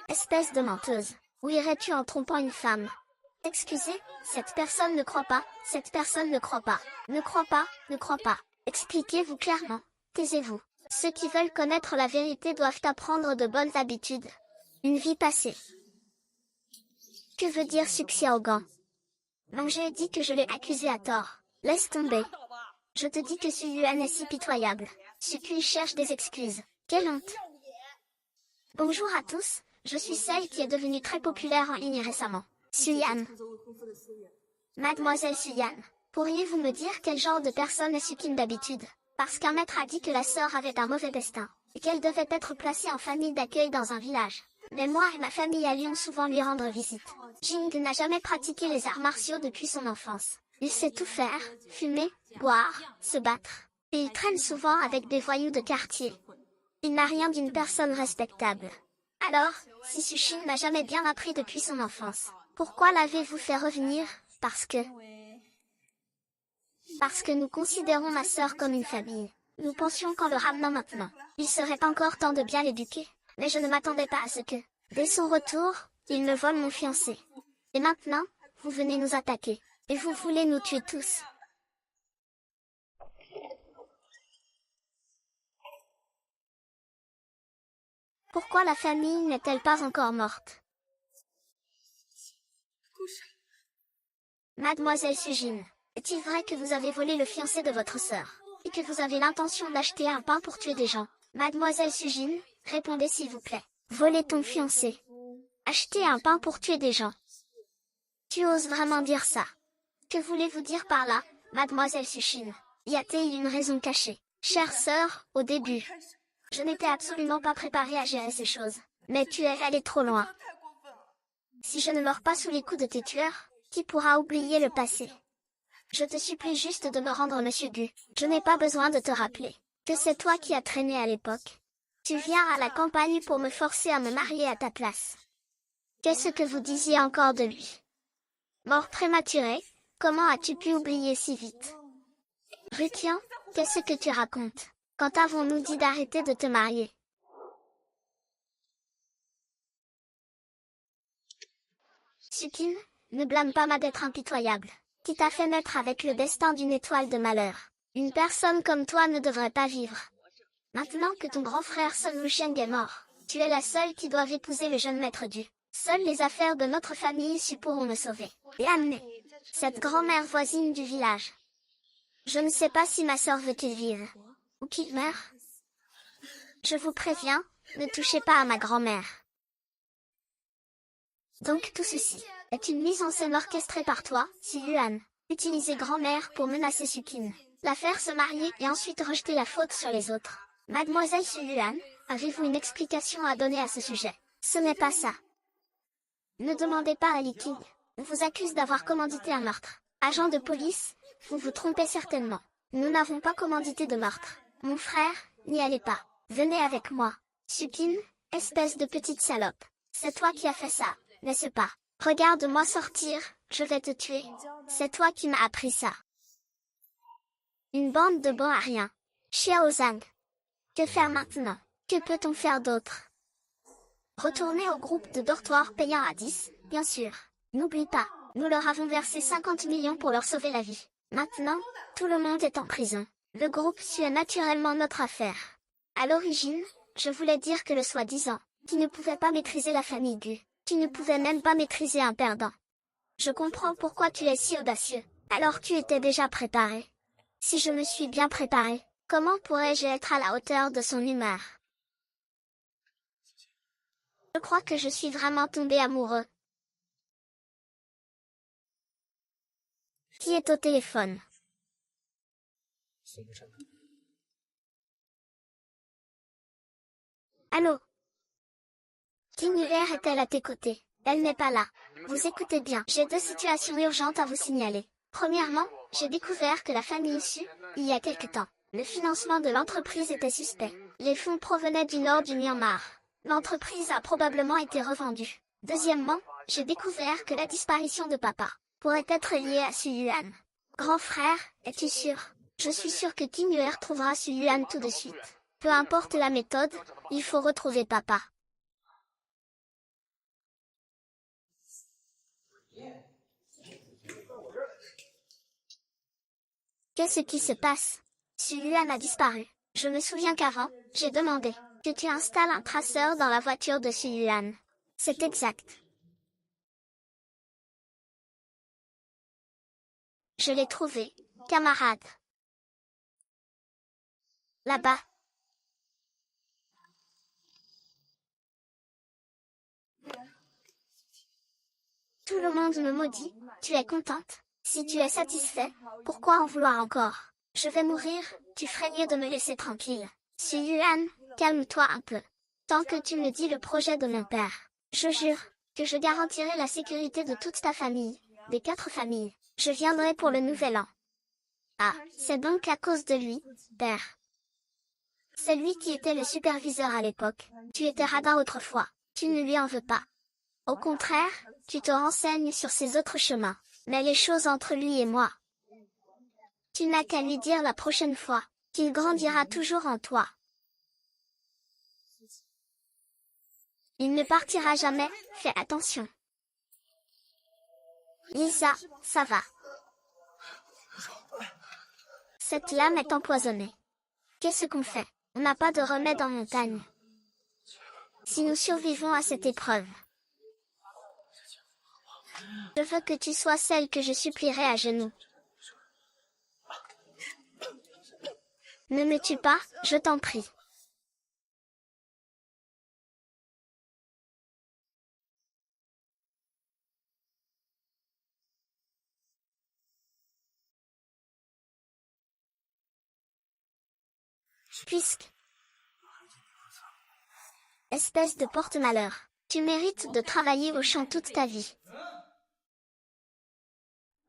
Espèce de menteuse. Où irais-tu en trompant une femme? Excusez, cette personne ne croit pas, cette personne ne croit pas. Ne croit pas, ne croit pas. Expliquez-vous clairement. Taisez-vous. Ceux qui veulent connaître la vérité doivent apprendre de bonnes habitudes. Une vie passée. Que veut dire succès au gant? Non, j'ai dit que je l'ai accusé à tort. Laisse tomber. Je te dis que Suyuan est si pitoyable. Sukui cherche des excuses. Quelle honte. Bonjour à tous, je suis celle qui est devenue très populaire en ligne récemment. Suyan. Mademoiselle Suyan, pourriez-vous me dire quel genre de personne est Sukin d'habitude? Parce qu'un maître a dit que la sœur avait un mauvais destin, et qu'elle devait être placée en famille d'accueil dans un village. Mais moi et ma famille allions souvent lui rendre visite. Jing n'a jamais pratiqué les arts martiaux depuis son enfance. Il sait tout faire, fumer, boire, se battre. Et il traîne souvent avec des voyous de quartier. Il n'a rien d'une personne respectable. Alors, si Sushin n'a jamais bien appris depuis son enfance, pourquoi l'avez-vous fait revenir? Parce que nous considérons ma sœur comme une famille. Nous pensions qu'en le ramenant maintenant, il serait encore temps de bien l'éduquer. Mais je ne m'attendais pas à ce que Dès son retour, il me vole mon fiancé. Et maintenant, vous venez nous attaquer. Et vous voulez nous tuer tous. Pourquoi la famille n'est-elle pas encore morte? Mademoiselle Sujin, est-il vrai que vous avez volé le fiancé de votre sœur, et que vous avez l'intention d'acheter un pain pour tuer des gens? Mademoiselle Sujin, répondez s'il vous plaît. Voler ton fiancé. Acheter un pain pour tuer des gens. Tu oses vraiment dire ça? Que voulez-vous dire par là, Mademoiselle Sujin? Y a-t-il une raison cachée? Chère sœur, au début, je n'étais absolument pas préparée à gérer ces choses. Mais tu es allée trop loin. Si je ne meurs pas sous les coups de tes tueurs, qui pourra oublier le passé? Je te supplie juste de me rendre Monsieur Gu. Je n'ai pas besoin de te rappeler que c'est toi qui as traîné à l'époque. Tu viens à la campagne pour me forcer à me marier à ta place. Qu'est-ce que vous disiez encore de lui? Mort prématurée, comment as-tu pu oublier si vite? Rutian, qu'est-ce que tu racontes? Quand avons-nous dit d'arrêter de te marier? Sukin, ne blâme pas ma d'être impitoyable, qui t'a fait naître avec le destin d'une étoile de malheur. Une personne comme toi ne devrait pas vivre. Maintenant que ton grand frère Sun Wusheng est mort, tu es la seule qui doit épouser le jeune maître du. Seules les affaires de notre famille issus pourront me sauver et amener cette grand-mère voisine du village. Je ne sais pas si ma sœur veut qu'il vive ou qu'il meure. Je vous préviens, ne touchez pas à ma grand-mère. Donc tout ceci est une mise en scène orchestrée par toi, Si Yuan. Utiliser grand-mère pour menacer Sukin, la faire se marier et ensuite rejeter la faute sur les autres. Mademoiselle Si Yuan, avez-vous une explication à donner à ce sujet? Ce n'est pas ça. Ne demandez pas à Li King. On vous accuse d'avoir commandité un meurtre. Agent de police, vous vous trompez certainement. Nous n'avons pas commandité de meurtre. Mon frère, n'y allez pas. Venez avec moi. Sukin, espèce de petite salope. C'est toi qui as fait ça, n'est-ce pas? Regarde-moi sortir, je vais te tuer. C'est toi qui m'as appris ça. Une bande de bons à rien. Xiao Zhang. Que faire maintenant? Que peut-on faire d'autre? Retourner au groupe de dortoir payant à 10, bien sûr. N'oublie pas, nous leur avons versé 50 millions pour leur sauver la vie. Maintenant, tout le monde est en prison. Le groupe suit naturellement notre affaire. À l'origine, je voulais dire que le soi-disant, qui ne pouvait pas maîtriser la famille Gu, tu ne pouvais même pas maîtriser un perdant. Je comprends pourquoi tu es si audacieux. Alors tu étais déjà préparé. Si je me suis bien préparé, comment pourrais-je être à la hauteur de son humeur? Je crois que je suis vraiment tombé amoureux. Qui est au téléphone? Allô? King est-elle à tes côtés? Elle n'est pas là. Vous écoutez bien. J'ai deux situations urgentes à vous signaler. Premièrement, j'ai découvert que la famille issue, il y a quelque temps, le financement de l'entreprise était suspect. Les fonds provenaient du nord du Myanmar. L'entreprise a probablement été revendue. Deuxièmement, j'ai découvert que la disparition de papa pourrait être liée à Su Yuan. Grand frère, es-tu sûr? Je suis sûr que King trouvera Su Yuan tout de suite. Peu importe la méthode, il faut retrouver papa. Qu'est-ce qui se passe? Su Yuan a disparu. Je me souviens qu'avant, j'ai demandé que tu installes un traceur dans la voiture de Su Yuan. C'est exact. Je l'ai trouvé, camarade. Là-bas. Tout le monde me maudit. Tu es contente? Si tu es satisfait, pourquoi en vouloir encore? Je vais mourir, tu ferais mieux de me laisser tranquille. Su Yuan, calme-toi un peu. Tant que tu me dis le projet de mon père, je jure que je garantirai la sécurité de toute ta famille, des 4 familles. Je viendrai pour le nouvel an. Ah, c'est donc à cause de lui, père. C'est lui qui était le superviseur à l'époque. Tu étais radin autrefois. Tu ne lui en veux pas. Au contraire, tu te renseignes sur ses autres chemins. Mais les choses entre lui et moi. Tu n'as qu'à lui dire la prochaine fois qu'il grandira toujours en toi. Il ne partira jamais, fais attention. Lisa, ça va. Cette lame est empoisonnée. Qu'est-ce qu'on fait? On n'a pas de remède en montagne. Si nous survivons à cette épreuve, je veux que tu sois celle que je supplierai à genoux. Ne me tue pas, je t'en prie. Puisque, espèce de porte-malheur, tu mérites de travailler au champ toute ta vie.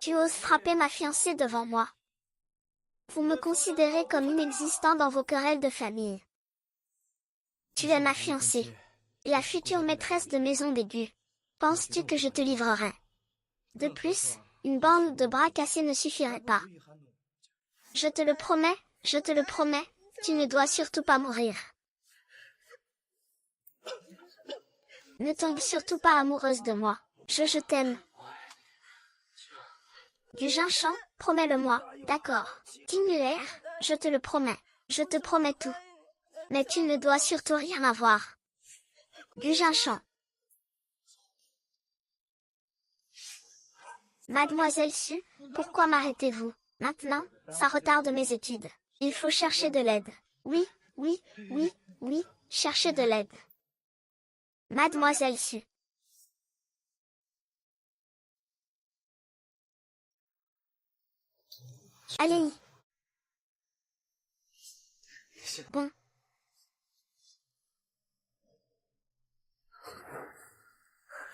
Tu oses frapper ma fiancée devant moi. Vous me considérez comme inexistant dans vos querelles de famille. Tu es ma fiancée, la future maîtresse de maison d'aigu. Penses-tu que je te livrerai? De plus, une bande de bras cassés ne suffirait pas. Je te le promets, tu ne dois surtout pas mourir. Ne tombe surtout pas amoureuse de moi. Je t'aime. Du Guinchamp, promets-le-moi, d'accord. Tingulaire, je te le promets. Je te promets tout. Mais tu ne dois surtout rien avoir. Du Guinchamp. Mademoiselle Su, pourquoi m'arrêtez-vous? Maintenant, ça retarde mes études. Il faut chercher de l'aide. Oui, chercher de l'aide. Mademoiselle Su. Allez. Bon.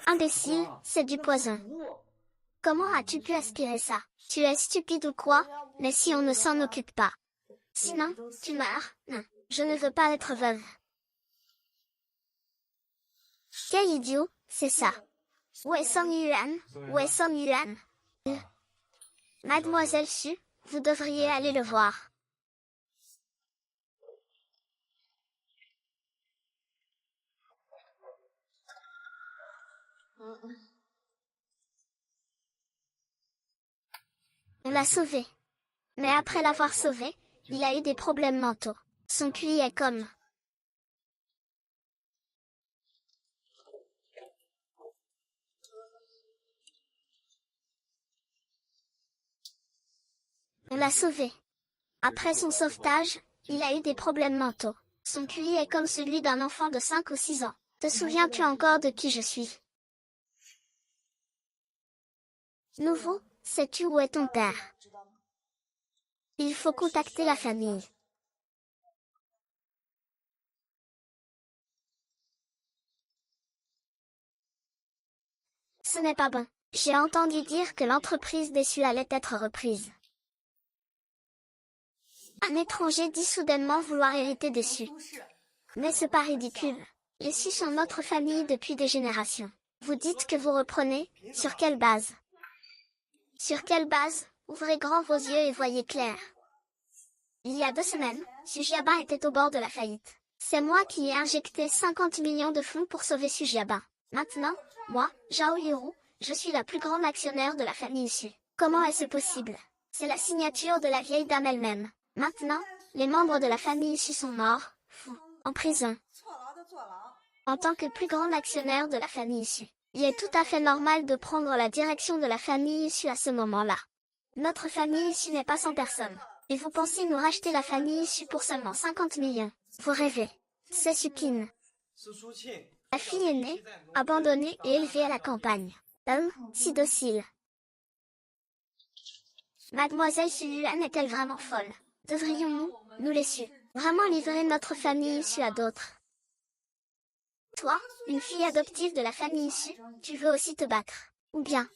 Imbécile, c'est du poison. Comment as-tu pu aspirer ça? Tu es stupide ou quoi? Mais si on ne s'en occupe pas. Sinon, tu meurs. Non, je ne veux pas être veuve. Quel idiot, c'est ça. Où est Song Yuan? Où est Song Yuan? Mademoiselle Su, vous devriez aller le voir. On l'a sauvé. Mais après l'avoir sauvé, il a eu des problèmes mentaux. Son QI est comme... On l'a sauvé. Après son sauvetage, il a eu des problèmes mentaux. Son QI est comme celui d'un enfant de 5 ou 6 ans. Te souviens-tu encore de qui je suis? Nouveau, sais-tu où est ton père? Il faut contacter la famille. Ce n'est pas bon. J'ai entendu dire que l'entreprise déçue allait être reprise. Un étranger dit soudainement vouloir hériter dessus. Mais c'est pas ridicule. Les Su sont notre famille depuis des générations. Vous dites que vous reprenez, sur quelle base? Sur quelle base? Ouvrez grand vos yeux et voyez clair. Il y a 2 semaines, Sujiaba était au bord de la faillite. C'est moi qui ai injecté 50 millions de fonds pour sauver Sujiaba. Maintenant, moi, Zhao Yuru, je suis la plus grande actionnaire de la famille Su. Comment est-ce possible? C'est la signature de la vieille dame elle-même. Maintenant, les membres de la famille Su sont morts, fous, en prison. En tant que plus grand actionnaire de la famille Su, il est tout à fait normal de prendre la direction de la famille Su à ce moment-là. Notre famille Su n'est pas sans personne. Et vous pensez nous racheter la famille Su pour seulement 50 millions? Vous rêvez. C'est Sukin. La fille aînée, abandonnée et élevée à la campagne. Si docile. Mademoiselle Su Yuan est-elle vraiment folle? Devrions-nous, nous les Su, vraiment livrer notre famille Su à d'autres? Toi, une fille adoptive de la famille Su, tu veux aussi te battre. Ou bien,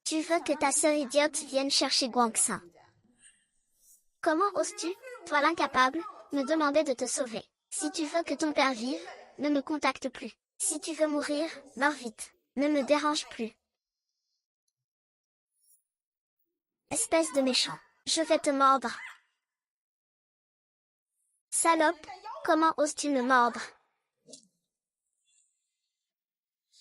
tu veux que ta sœur idiote vienne chercher Guangxin. Comment oses-tu, toi l'incapable, me demander de te sauver? Si tu veux que ton père vive, ne me contacte plus. Si tu veux mourir, meurs vite. Ne me dérange plus. Espèce de méchant, je vais te mordre. Salope, comment oses-tu me mordre?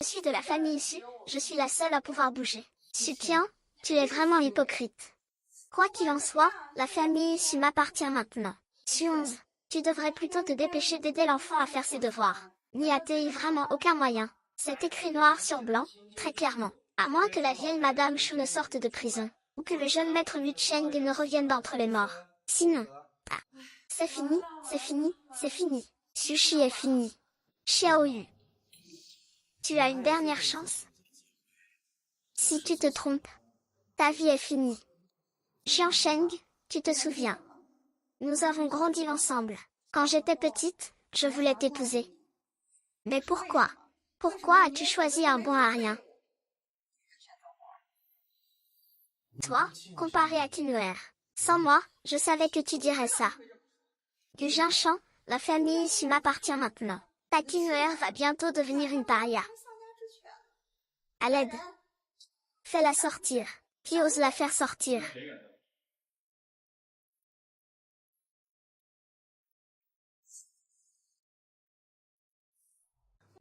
Je suis de la famille issue, je suis la seule à pouvoir bouger. Suppliant, tu es vraiment hypocrite. Quoi qu'il en soit, la famille issue m'appartient maintenant. Su 11. Tu devrais plutôt te dépêcher d'aider l'enfant à faire ses devoirs. N'y a-t-il vraiment aucun moyen? C'est écrit noir sur blanc, très clairement. À moins que la vieille Madame Chou ne sorte de prison, ou que le jeune maître Lu Cheng ne revienne d'entre les morts. Sinon, c'est fini, c'est fini, c'est fini. Sushi est fini. Xiao Yu. Tu as une dernière chance. Si tu te trompes, ta vie est finie. Jiang Sheng, tu te souviens? Nous avons grandi ensemble. Quand j'étais petite, je voulais t'épouser. Mais pourquoi? Pourquoi as-tu choisi un bon à rien? Toi, comparé à Kinuer. Sans moi, je savais que tu dirais ça. Du Jinshan, la famille issue m'appartient maintenant. Ta Kinuer va bientôt devenir une paria. À l'aide. Fais-la sortir. Qui ose la faire sortir?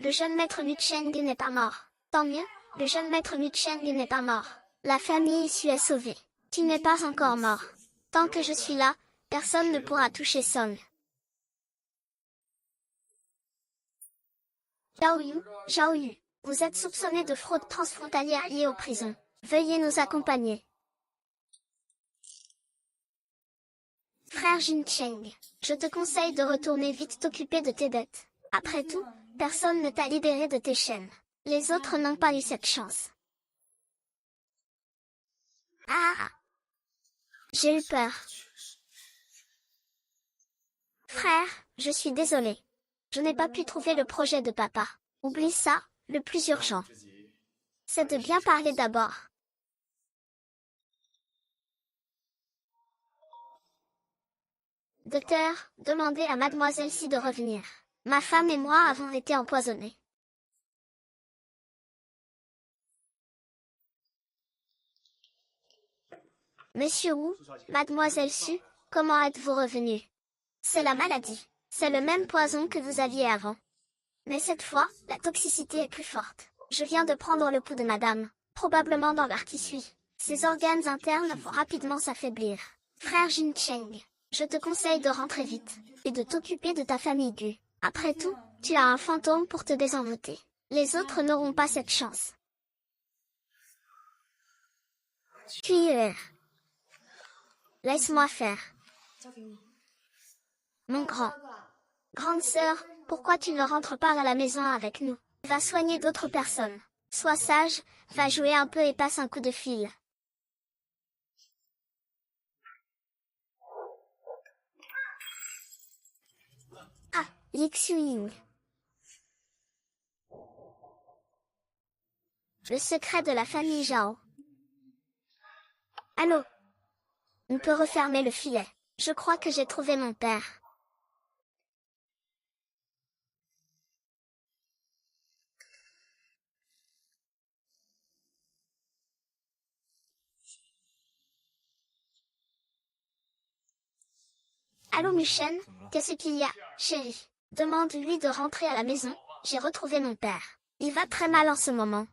Le jeune maître Lu Cheng n'est pas mort. Tant mieux, le jeune maître Lu Cheng n'est pas mort. La famille issue est sauvée. Tu n'es pas encore mort. Tant que je suis là, personne ne pourra toucher Song. Zhao Yu, vous êtes soupçonné de fraude transfrontalière liée aux prisons. Veuillez nous accompagner. Frère Jin Cheng, je te conseille de retourner vite t'occuper de tes dettes. Après tout, personne ne t'a libéré de tes chaînes. Les autres n'ont pas eu cette chance. Ah! J'ai eu peur. Frère, je suis désolé. Je n'ai pas pu trouver le projet de papa. Oublie ça, le plus urgent. C'est de bien parler d'abord. Docteur, demandez à mademoiselle Si de revenir. Ma femme et moi avons été empoisonnés. Monsieur Wu, mademoiselle Su, comment êtes-vous revenu? C'est la maladie. C'est le même poison que vous aviez avant. Mais cette fois, la toxicité est plus forte. Je viens de prendre le pouls de madame, probablement dans l'air qui suit. Ses organes internes vont rapidement s'affaiblir. Frère Jin Cheng, je te conseille de rentrer vite, et de t'occuper de ta famille Gu. Après tout, tu as un fantôme pour te désenvoûter. Les autres n'auront pas cette chance. Cuillère. Laisse-moi faire. Mon grande sœur, pourquoi tu ne rentres pas à la maison avec nous? Va soigner d'autres personnes. Sois sage, va jouer un peu et passe un coup de fil. Ah, Li Xiuying. Le secret de la famille Zhao. Allô? On peut refermer le filet. Je crois que j'ai trouvé mon père. Allô Muchen, qu'est-ce qu'il y a, chérie? Demande-lui de rentrer à la maison, j'ai retrouvé mon père. Il va très mal en ce moment.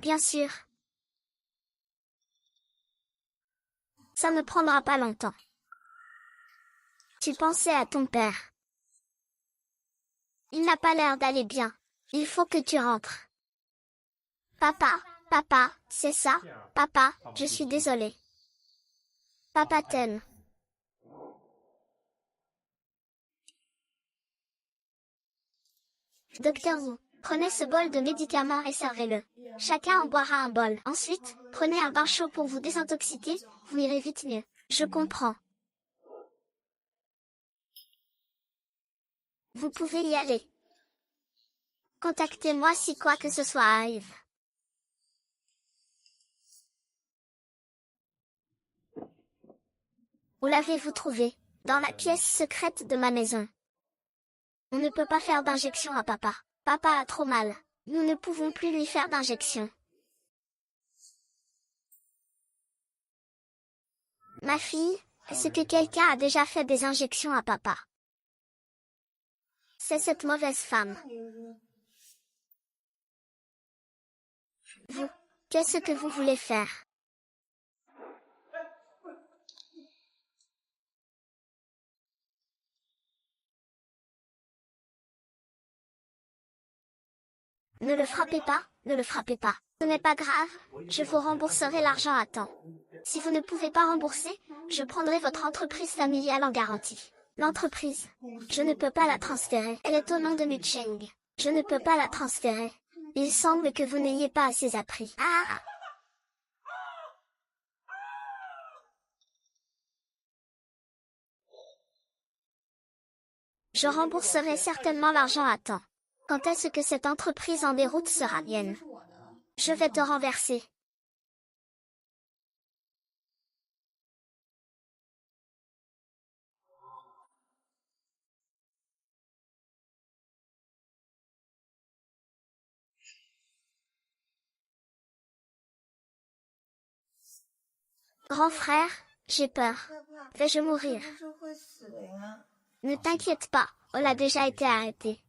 Bien sûr. Ça ne prendra pas longtemps. Tu pensais à ton père. Il n'a pas l'air d'aller bien. Il faut que tu rentres. Papa, c'est ça? Papa, je suis désolée. Papa t'aime. Docteur Wu, prenez ce bol de médicaments et servez-le. Chacun en boira un bol. Ensuite, prenez un bain chaud pour vous désintoxiquer, vous irez vite mieux. Je comprends. Vous pouvez y aller. Contactez-moi si quoi que ce soit arrive. Où l'avez-vous trouvé? Dans la pièce secrète de ma maison. On ne peut pas faire d'injection à papa. Papa a trop mal. Nous ne pouvons plus lui faire d'injection. Ma fille, est-ce que quelqu'un a déjà fait des injections à papa? C'est cette mauvaise femme. Vous, qu'est-ce que vous voulez faire? Ne le frappez pas, ne le frappez pas. Ce n'est pas grave, je vous rembourserai l'argent à temps. Si vous ne pouvez pas rembourser, je prendrai votre entreprise familiale en garantie. L'entreprise, je ne peux pas la transférer. Elle est au nom de Mucheng. Je ne peux pas la transférer. Il semble que vous n'ayez pas assez appris. Ah! Je rembourserai certainement l'argent à temps. Quand est-ce que cette entreprise en déroute sera mienne? Je vais te renverser. Grand frère, j'ai peur. Vais-je mourir? Ne t'inquiète pas, on a déjà été arrêté.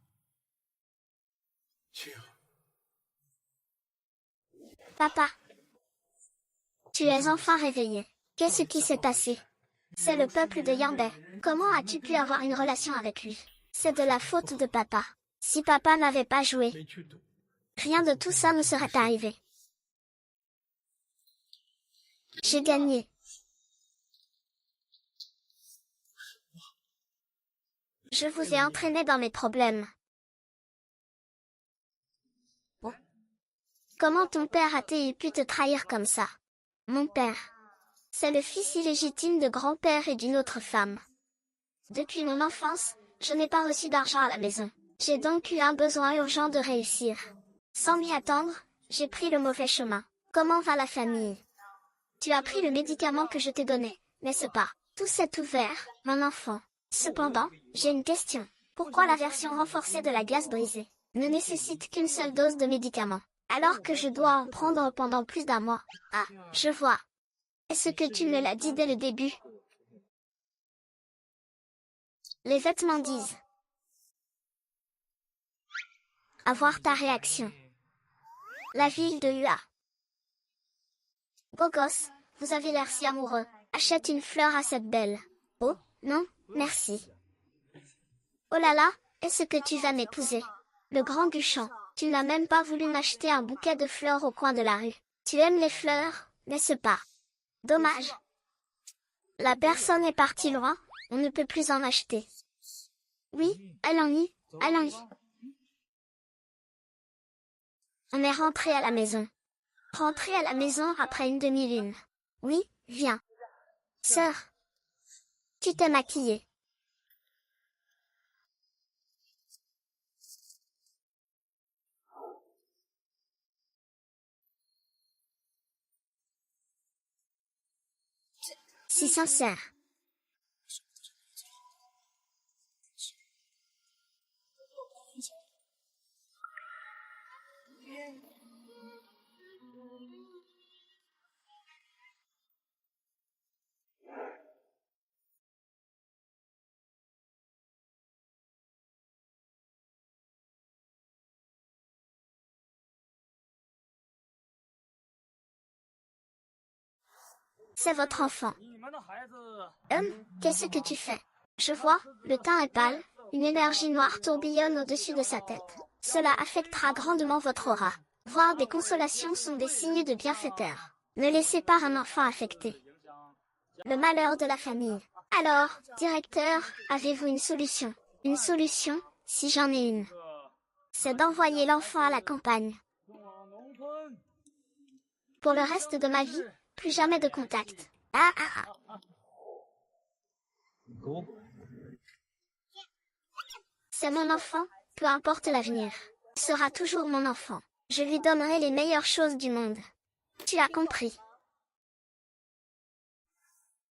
Papa, tu es enfin réveillé. Qu'est-ce qui s'est passé? C'est le peuple de Yambé. Comment as-tu pu avoir une relation avec lui? C'est de la faute de papa. Si papa n'avait pas joué, rien de tout ça ne serait arrivé. J'ai gagné. Je vous ai entraîné dans mes problèmes. Comment ton père a-t-il pu te trahir comme ça? Mon père. C'est le fils illégitime de grand-père et d'une autre femme. Depuis mon enfance, je n'ai pas reçu d'argent à la maison. J'ai donc eu un besoin urgent de réussir. Sans m'y attendre, j'ai pris le mauvais chemin. Comment va la famille? Tu as pris le médicament que je t'ai donné, n'est-ce pas? Tout s'est ouvert, mon enfant. Cependant, j'ai une question. Pourquoi la version renforcée de la glace brisée ne nécessite qu'une seule dose de médicament, alors que je dois en prendre pendant plus d'un mois? Ah, je vois. Est-ce que tu me l'as dit dès le début? Les vêtements disent. À voir ta réaction. La ville de Hua. Beau gosse, vous avez l'air si amoureux. Achète une fleur à cette belle. Oh, non, merci. Oh là là, est-ce que tu vas m'épouser? Le grand Guchon, tu n'as même pas voulu m'acheter un bouquet de fleurs au coin de la rue. Tu aimes les fleurs, n'est-ce pas? Dommage. La personne est partie loin, on ne peut plus en acheter. Oui, allons-y, allons-y. On est rentré à la maison. Rentré à la maison après une demi-lune. Oui, viens. Sœur, tu t'es maquillée. Si sincère. C'est votre enfant. Qu'est-ce que tu fais? Je vois, le teint est pâle, une énergie noire tourbillonne au-dessus de sa tête. Cela affectera grandement votre aura. Voir des consolations sont des signes de bienfaiteur. Ne laissez pas un enfant affecté. Le malheur de la famille. Alors, directeur, avez-vous une solution? Une solution, si j'en ai une. C'est d'envoyer l'enfant à la campagne. Pour le reste de ma vie, plus jamais de contact. Ah ah ah. C'est mon enfant, peu importe l'avenir. Il sera toujours mon enfant. Je lui donnerai les meilleures choses du monde. Tu as compris.